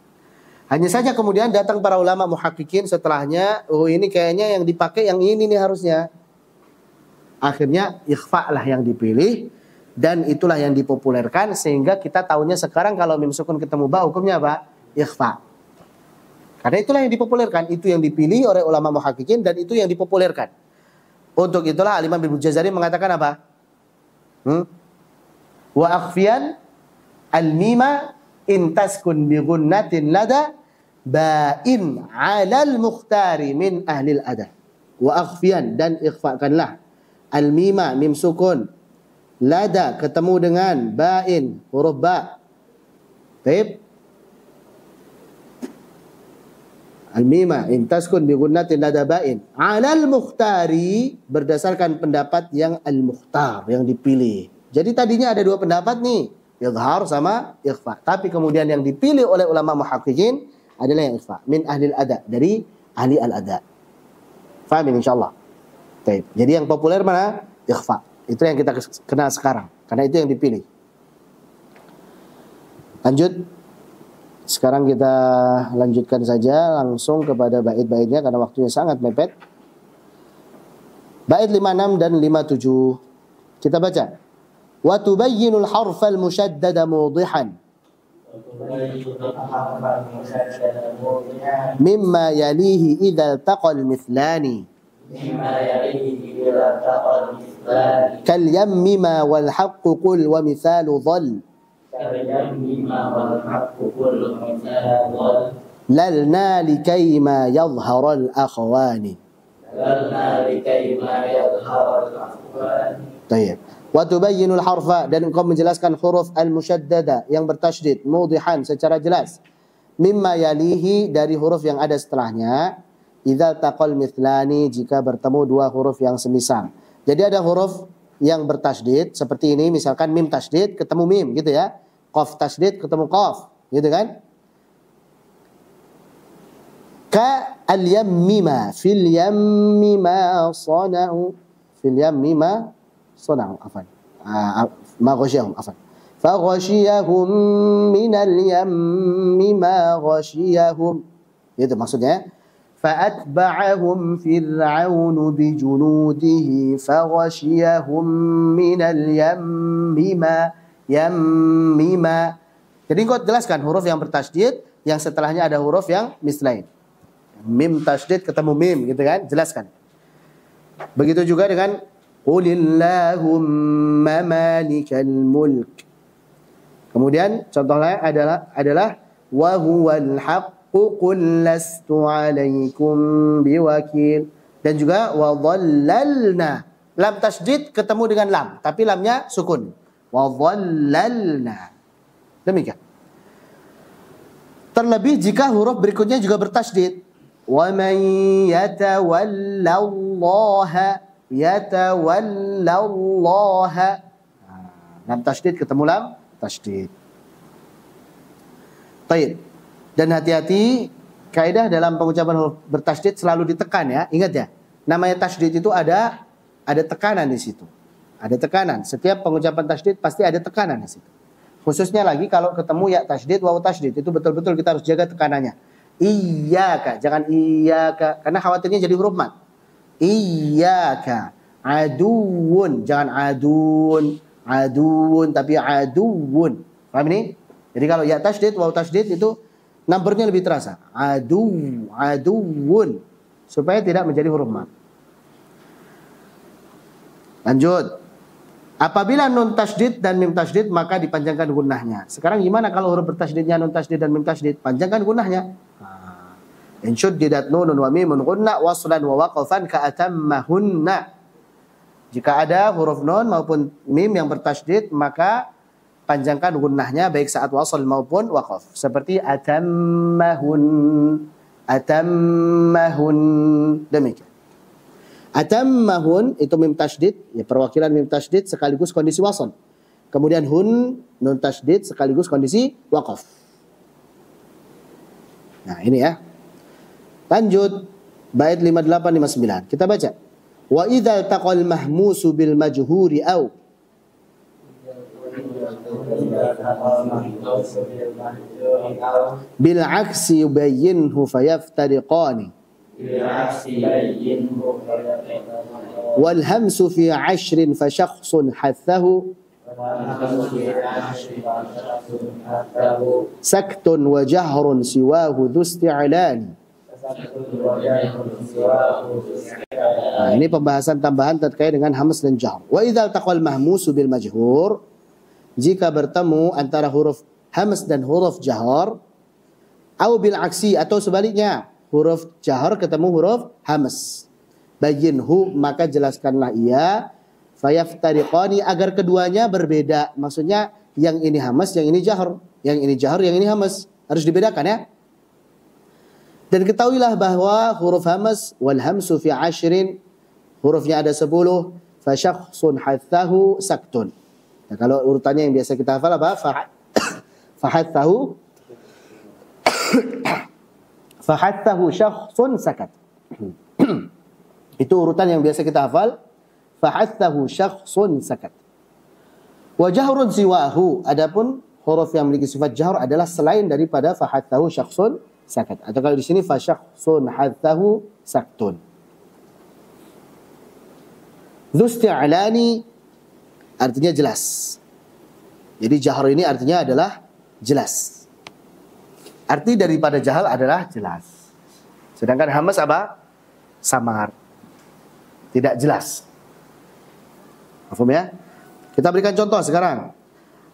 Hanya saja kemudian datang para ulama muhaqqiqin setelahnya, oh ini kayaknya yang dipakai yang ini nih harusnya. Akhirnya ikhfa lah yang dipilih dan itulah yang dipopulerkan sehingga kita tahunya sekarang kalau mim sukun ketemu ba hukumnya apa? Ikhfa. Karena itulah yang dipopulerkan, itu yang dipilih oleh ulama muhaqqiqin dan itu yang dipopulerkan. Untuk itulah Al-Imam Ibnu Jazari mengatakan apa? Wa akhfiyan al-mima in taskun bi gunnatin lada ba'in 'alal mukhtari min ahlil ada. Wa akhfiyan dan ikhfakanlah al-mima mim sukun lada ketemu dengan ba'in huruf ba. Baik. Al-mima in taskun bi gunnatin lada ba'in 'alal mukhtari berdasarkan pendapat yang al-mukhtar yang dipilih. Jadi tadinya ada 2 pendapat nih, izhar sama ikhfa. Tapi kemudian yang dipilih oleh ulama muhaqqiqin adalah yang ikhfa, min ahlil ada, dari ahli al-ada. Faham insyaallah. Baik. Jadi yang populer mana? Ikhfa. Itu yang kita kenal sekarang karena itu yang dipilih. Lanjut. Sekarang kita lanjutkan saja langsung kepada bait-baitnya karena waktunya sangat mepet. Bait 56 dan 57. Kita baca. Wa tubayyinul harfal musyaddada mudihan mimma yalihi idza taqal mithlani kal yammima wal haqqu qul wa mithalu dhal lalna likayma yadhhara al akhwani. Baik. Wa tubayyinul harfa dan engkau menjelaskan huruf al-musyaddada yang bertasydid mudihan secara jelas. Mimma yalihi dari huruf yang ada setelahnya. Idza taqal mithlani jika bertemu 2 huruf yang semisal. Jadi ada huruf yang bertasydid seperti ini misalkan mim tasydid ketemu mim gitu ya. Qaf tasydid ketemu qaf gitu kan. Ka al-yammima fil yammima sana'u fil yammima صنعوا عفوا ما غشيهم عفوا faghashiyahum minal yammi ma ghashiyahum. Itu maksudnya. فأتبعهم فرعون بجنوده فغشيهم من اليم ما. Jadi kau jelaskan huruf yang bertasydid yang setelahnya ada huruf yang mislain. Mim tasydid ketemu mim gitu kan, jelaskan. Begitu juga dengan Qulillahumma malikal mulk. Kemudian contohnya adalah wa huwal haqq qul lastu alaikum biwakil. Dan juga wa dhallalna. Lam tasydid ketemu dengan lam, tapi lamnya sukun. Wa dhallalna. Demikian. Terlebih jika huruf berikutnya juga bertasydid. Wa man yatawallallaha lam tasydid ketemu lam tasydid. Baik. Dan hati-hati, kaidah dalam pengucapan huruf bertasydid selalu ditekan ya. Ingat ya, namanya tasydid itu ada tekanan di situ. Ada tekanan. Setiap pengucapan tasydid pasti ada tekanan di situ. Khususnya lagi kalau ketemu ya tasydid, waw tasydid, itu betul-betul kita harus jaga tekanannya. Iyyaka, jangan iyyaka, karena khawatirnya jadi huruf mat. Iyyaka, aduun, jangan aduun, tapi aduun. Paham ini? Jadi kalau ya tasydid, waw tasydid itu numbernya lebih terasa. Aduun. Supaya tidak menjadi huruf mat. Lanjut. Apabila nun tasydid dan mim tasydid maka dipanjangkan gunnahnya. Sekarang gimana kalau huruf bertasydidnya nun tasydid dan mim tasydid? Panjangkan gunnahnya. In syuddidat nunun wa mimun gunna waslan wa waqafan ka'atammahunna. Jika ada huruf nun maupun mim yang bertasydid maka panjangkan gunnahnya baik saat wasal maupun waqaf. Seperti atammahun. Demikian. Atammahun itu mim tasydid, ya perwakilan mim tasydid sekaligus kondisi wasal. Kemudian hun nun tasydid sekaligus kondisi waqaf. Nah, ini ya. Lanjut bait 58 59. Kita baca. Wa idzal taqal mahmusu bil majhuri aw bil aksi yubayyinhu fayaftariqani. wal hamsu fi 'ashrin fa syakhsun hathahu saktun wa jahrun siwahu dhu isti'lani. Nah, ini pembahasan tambahan terkait dengan hams dan jahr. Wa idzal taqal mahmusu bil majhur, jika bertemu antara huruf hams dan huruf jahr, au bil aksi atau sebaliknya, huruf jahr ketemu huruf hams, bayyinhu maka jelaskanlah ia, fayaftariqani agar keduanya berbeda. Maksudnya yang ini hams, yang ini jahr, yang ini jahr, yang ini hams, harus dibedakan ya. Dan ketahuilah bahwa huruf hams wal hamsu fi 'ashrin, hurufnya ada 10, fa syakhsun hathahu saktun. Nah, kalau urutannya yang biasa kita hafal apa? Fahathahu fahathahu syakhsun sakat. Itu urutan yang biasa kita hafal. Fahathahu syakhsun sakat. Wa jahrun siwahu, adapun huruf yang memiliki sifat jahr adalah selain daripada fahathahu syakhsun sakat. Atau kalau di sini fa syakhsun hathahu saktun. Dzusti'lani artinya jelas. Jadi jahr ini artinya adalah jelas. Arti daripada jahal adalah jelas. Sedangkan hamas apa? Samar. Tidak jelas. Paham ya? Kita berikan contoh sekarang.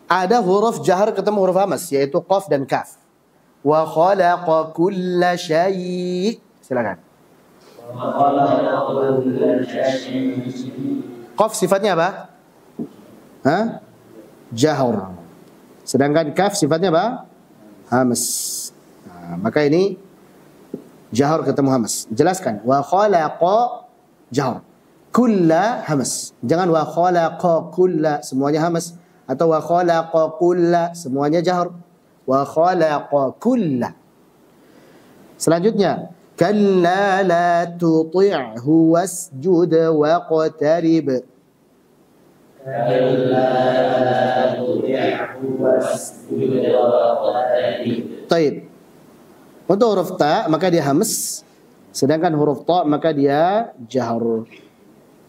Ada huruf jahr ketemu huruf hamas, yaitu qaf dan kaf. Wa khalaqa kulla syai'. Silakan. Qaf sifatnya apa? Hah? Jahr. Sedangkan kaf sifatnya apa? Hamas. Nah, maka ini jahr ketemu hamas. Jelaskan. Wa khalaqa jahr. Kulla hamas. Jangan wa khalaqa kulla semuanya hamas, atau wa khalaqa kulla semuanya jahr. Wa khalaqa kulla. Selanjutnya, kalla la tuti'hu wasjud waqtarib. Kalla la tuti'hu واسجد واقترب. Taib. Untuk huruf ta maka dia hamas, sedangkan huruf ta maka dia jahar.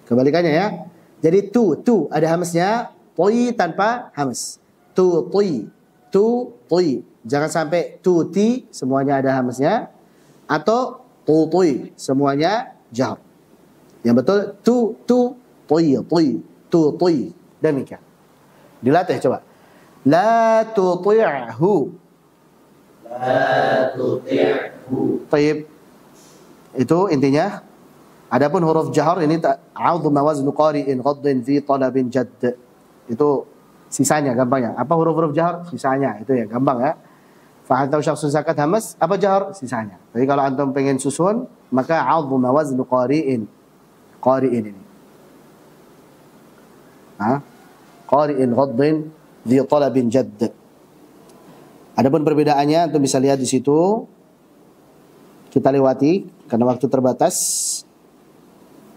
Kebalikannya ya. Jadi tu ada hamasnya, toi tanpa hamas. Tu toi. Jangan sampai tu ti semuanya ada hamasnya atau tu toi semuanya jahar. Yang betul tu toi. Demikian. Dilatih coba. La tuti'hu. La tuti'hu. Taib. Itu intinya. Adapun huruf jahar ini a'udhuma waznu qari'in ghaddin fi talabin jadd. Itu sisanya gampangnya. Apa huruf-huruf jahar? Sisanya. Itu ya gampang ya. Fa antum syakhsun zakat hamas, apa jahar? Sisanya. Jadi kalau antum pengen susun, maka a'udhuma waznu qari'in. Qari'in ini. Qari'in ghaddin fi talabin jadd. Adapun perbedaannya antum bisa lihat di situ. Kita lewati karena waktu terbatas.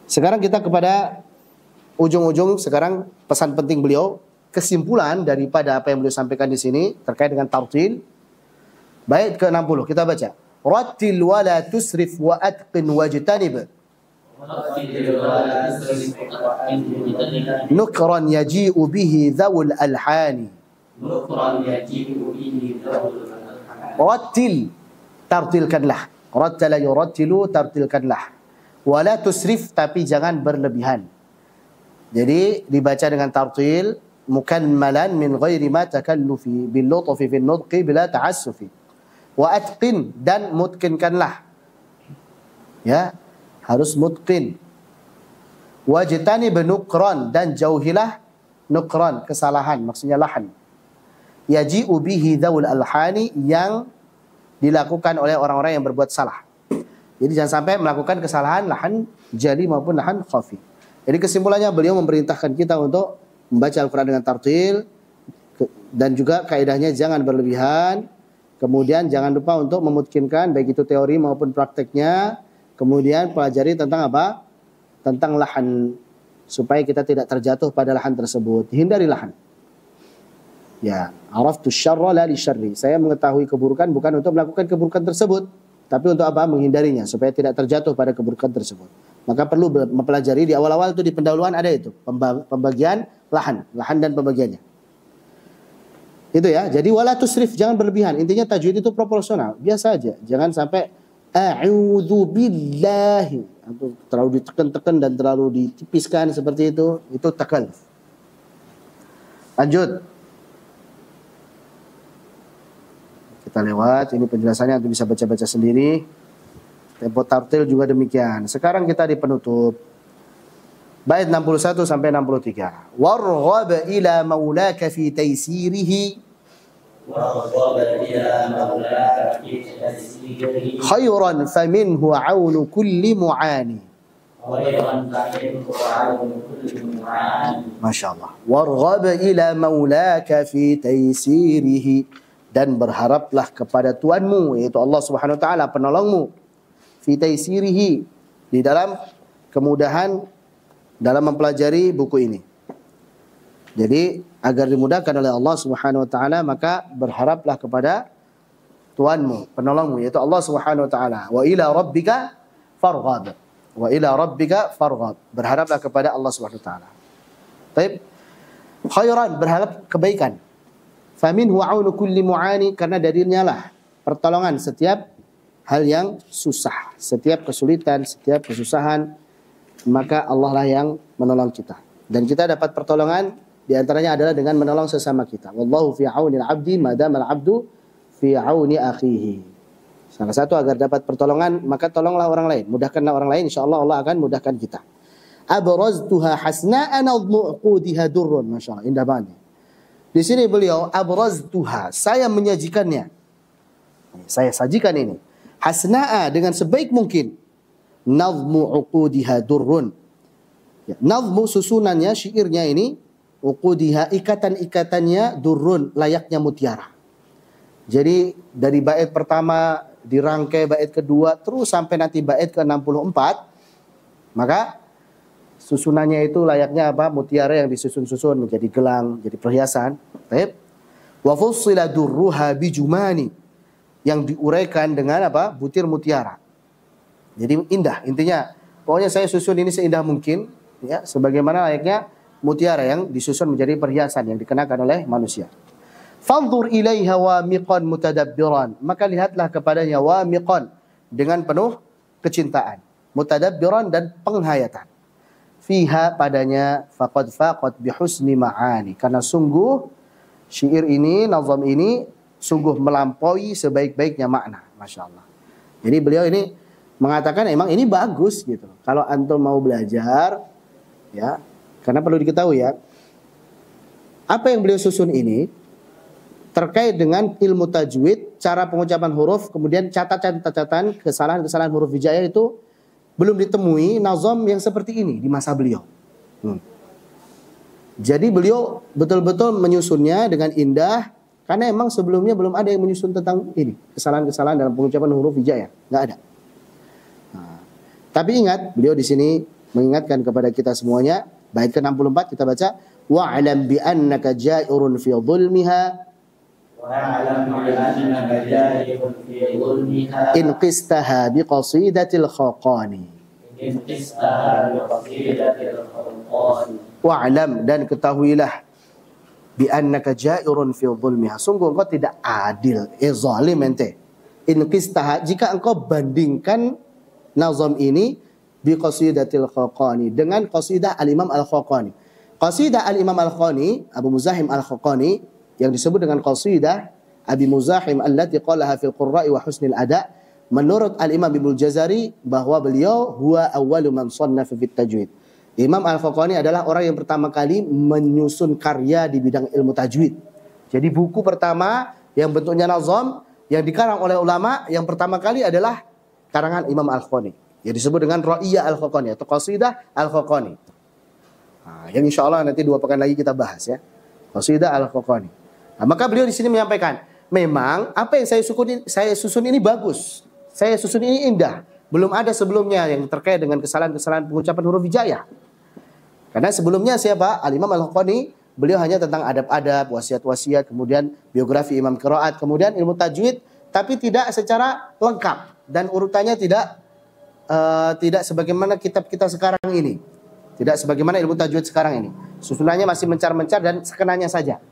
Sekarang kita kepada ujung-ujung, sekarang pesan penting beliau, kesimpulan daripada apa yang beliau sampaikan di sini terkait dengan tartil. Bait ke-60 kita baca. Rattil wa la tusrif wa atqin wajtanib. Nukran yaji'u bihi dhawul alhani. Rattil, tartilkanlah. Rattala yurattilu, tartilkanlah. Wala tusrif, tapi jangan berlebihan. Jadi dibaca dengan tartil mukammalan min ghairi ma takallufi bil lutfi fi nutqi bila ta'assufi. Wa atqin, dan mutqinkanlah. Ya, harus mutqin. Wajtani binukran, dan jauhilah nukran, kesalahan, maksudnya lahan. Yaji'u bihi dhawul alhani, yang dilakukan oleh orang-orang yang berbuat salah. Jadi jangan sampai melakukan kesalahan lahan jali maupun lahan khafi. Jadi kesimpulannya beliau memerintahkan kita untuk membaca Al-Quran dengan tartil, dan juga kaidahnya jangan berlebihan. Kemudian jangan lupa untuk memutkinkan baik itu teori maupun prakteknya. Kemudian pelajari tentang apa? Tentang lahan, supaya kita tidak terjatuh pada lahan tersebut. Hindari lahan. Ya, araftu syarra la li syarri. Saya mengetahui keburukan bukan untuk melakukan keburukan tersebut, tapi untuk apa? Menghindarinya supaya tidak terjatuh pada keburukan tersebut. Maka perlu mempelajari di awal-awal itu, di pendahuluan ada itu pembagian lahan dan pembagiannya. Itu ya. Jadi wala tusrif, jangan berlebihan. Intinya tajwid itu proporsional, biasa aja. Jangan sampai a'udzu billahi atau terlalu ditekan-tekan dan terlalu ditipiskan seperti itu takalluf. Lanjut. Kita lewat, ini penjelasannya Anda bisa baca-baca sendiri. Tempo tartil juga demikian. Sekarang kita di penutup. Bait 61 sampai 63. Warghab ila maulaka fi taysirihi. Warghab ila maulaka fi taysirihi. Khairan faminhu aunu kulli mu'ani. Khairan faminhu aunu kulli mu'ani. Masya Allah. Warghab ila maulaka fi taysirihi. Dan berharaplah kepada Tuhanmu, yaitu Allah Subhanahu wa taala, penolongmu, fi taysirihi, di dalam kemudahan dalam mempelajari buku ini. Jadi agar dimudahkan oleh Allah Subhanahu wa taala, maka berharaplah kepada Tuhanmu, penolongmu, yaitu Allah Subhanahu wa taala. Wa ila rabbika farghab. Wa ila rabbika farghab. Berharaplah kepada Allah Subhanahu wa taala. Baik. Khairan, berharap kebaikan. Faminhu aunu kulli mu'ani, karena darinya lah pertolongan setiap hal yang susah, setiap kesulitan, setiap kesusahan, maka Allah lah yang menolong kita. Dan kita dapat pertolongan diantaranya adalah dengan menolong sesama kita. Wallahu fi auni al-'abdi madama al-'abdu fi auni akhihi. Salah satu agar dapat pertolongan, maka tolonglah orang lain, mudahkanlah orang lain, insyaallah Allah akan mudahkan kita. Abraztuha hasna'a nadmu uqudiha durrun. Masyaallah, indah banget. Di sini beliau abraztuha, saya menyajikannya. Saya sajikan ini. Hasna'a, dengan sebaik mungkin. Nazmu uqudiha durrun. Ya, nazmu susunannya, syairnya ini, uqudiha, ikatan-ikatannya durrun, layaknya mutiara. Jadi dari bait pertama dirangkai bait kedua terus sampai nanti bait ke-64, maka susunannya itu layaknya apa? Mutiara yang disusun-susun menjadi gelang, jadi perhiasan. Baik. Wa fussila durruha bijumani, yang diuraikan dengan apa? Butir mutiara. Jadi indah. Intinya, pokoknya saya susun ini seindah mungkin, ya, sebagaimana layaknya mutiara yang disusun menjadi perhiasan yang dikenakan oleh manusia. Fanzur ilaiha wamiqan mutadabbiran, maka lihatlah kepadanya wamiqan, dengan penuh kecintaan, mutadabbiran dan penghayatan. Fiha, padanya, faqad faqat bihusni ma'ani, karena sungguh syair ini, nazam ini sungguh melampaui sebaik-baiknya makna. Masya Allah. Jadi beliau ini mengatakan emang ini bagus gitu. Kalau antum mau belajar, ya, karena perlu diketahui ya, apa yang beliau susun ini terkait dengan ilmu tajwid, cara pengucapan huruf, kemudian catatan-catatan kesalahan-kesalahan huruf hijaiyah itu belum ditemui nazam yang seperti ini di masa beliau. Jadi beliau betul-betul menyusunnya dengan indah, karena emang sebelumnya belum ada yang menyusun tentang ini, kesalahan-kesalahan dalam pengucapan huruf hijaiyah, nggak ada. Nah, tapi ingat, beliau di sini mengingatkan kepada kita semuanya, bait ke-64 kita baca, wa'lam bi annaka ja'irun fi dhulmiha in qistaha bi qasidatil khaqani. Wa'lam, dan ketahuilah, bi annaka ja'irun fi dhulmiha, sungguh engkau tidak adil, zalim ente. In qistaha, jika engkau bandingkan nazam ini bi qasidatil khaqani, dengan qasidah al-Imam al-Khaqani. Qasidah al-Imam al-Khaqani, Abu Muzahim al-Khaqani, yang disebut dengan qasidah Abi Muzahim allati qalaha fil qurra'i wa husnil ada, menurut al-Imam Ibnu Jazari bahwa beliau huwa awwalu man sannafa fit tajwid. Imam al-Khaqani adalah orang yang pertama kali menyusun karya di bidang ilmu tajwid. Jadi buku pertama yang bentuknya nazam yang dikarang oleh ulama yang pertama kali adalah karangan Imam al-Khaqani, yang disebut dengan Ra'iyah al-Khaqani atau qasidah al-Khaqani. Nah, yang insya Allah nanti 2 pekan lagi kita bahas ya, qasidah al-Khaqani. Nah, maka beliau di sini menyampaikan, memang apa yang saya susun ini bagus, saya susun ini indah, belum ada sebelumnya yang terkait dengan kesalahan-kesalahan pengucapan huruf hijaiyah. Karena sebelumnya siapa? Al-Imam al-Khaqani, beliau hanya tentang adab-adab, wasiat-wasiat, kemudian biografi imam qiraat, kemudian ilmu tajwid, tapi tidak secara lengkap dan urutannya tidak sebagaimana kitab kita sekarang ini, tidak sebagaimana ilmu tajwid sekarang ini. Susunannya masih mencar-mencar dan sekenanya saja.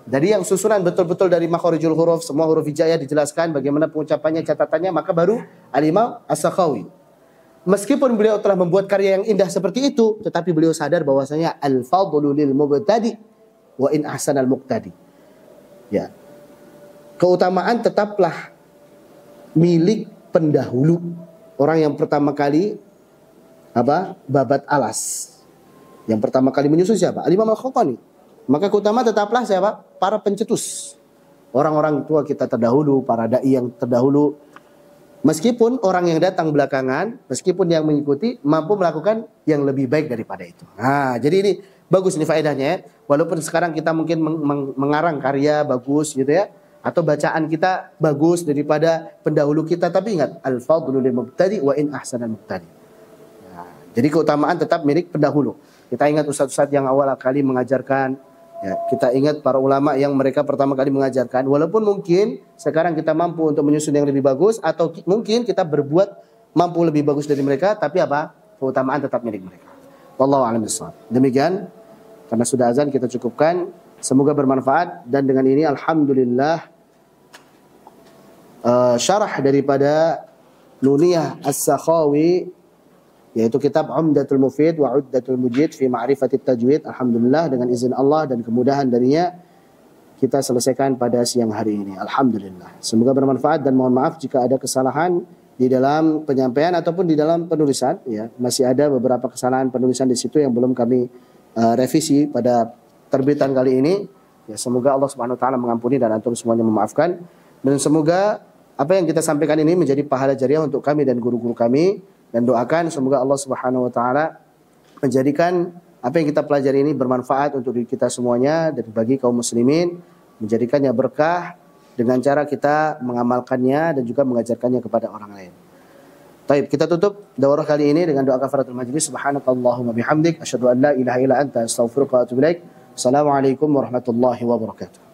Jadi yang susunan betul-betul dari makharijul huruf, semua huruf hijaiyah dijelaskan bagaimana pengucapannya, catatannya, maka baru al-Imam as-Sakhawi. Meskipun beliau telah membuat karya yang indah seperti itu, tetapi beliau sadar bahwasanya al-fadlu lil mubtadi wa in ahsanal muqtadi. Ya. Keutamaan tetaplah milik pendahulu. Orang yang pertama kali babat alas. Yang pertama kali menyusun siapa? Al-Imam al-Khaqani. Maka keutamaan tetaplah siapa? Para pencetus. Orang-orang tua kita terdahulu, para dai yang terdahulu. Meskipun orang yang datang belakangan, meskipun yang mengikuti, mampu melakukan yang lebih baik daripada itu. Nah, jadi ini bagus nih faedahnya ya. Walaupun sekarang kita mungkin mengarang karya bagus gitu ya, atau bacaan kita bagus daripada pendahulu kita, tapi ingat, al-fadlu lil mubtadi wa in ahsanal muqtadi. Nah, jadi keutamaan tetap milik pendahulu. Kita ingat ustaz-ustaz yang awal kali mengajarkan, ya, kita ingat para ulama yang mereka pertama kali mengajarkan. Walaupun mungkin sekarang kita mampu untuk menyusun yang lebih bagus, atau mungkin kita berbuat mampu lebih bagus dari mereka, tapi keutamaan tetap milik mereka. Wallahu a'lam bishawab. Demikian, karena sudah azan kita cukupkan. Semoga bermanfaat, dan dengan ini alhamdulillah syarah daripada Nuniyah As-Sakhawi, yaitu kitab Umdatul Mufid wa Uddatul Mujid fi Ma'rifatit Tajwid, alhamdulillah dengan izin Allah dan kemudahan darinya kita selesaikan pada siang hari ini. Alhamdulillah. Semoga bermanfaat, dan mohon maaf jika ada kesalahan di dalam penyampaian ataupun di dalam penulisan ya. Masih ada beberapa kesalahan penulisan di situ yang belum kami revisi pada terbitan kali ini. Ya, semoga Allah Subhanahu wa taala mengampuni dan antum semuanya memaafkan, dan semoga apa yang kita sampaikan ini menjadi pahala jariah untuk kami dan guru-guru kami, dan doakan semoga Allah Subhanahu wa taala menjadikan apa yang kita pelajari ini bermanfaat untuk diri kita semuanya dan bagi kaum muslimin, menjadikannya berkah dengan cara kita mengamalkannya dan juga mengajarkannya kepada orang lain. Baik, kita tutup daurah kali ini dengan doa kafaratul majlis. Subhanakallahumma bihamdik asyhadu an la ilaha illa anta astaghfiruka wa atubu ilaik. Assalamualaikum warahmatullahi wabarakatuh.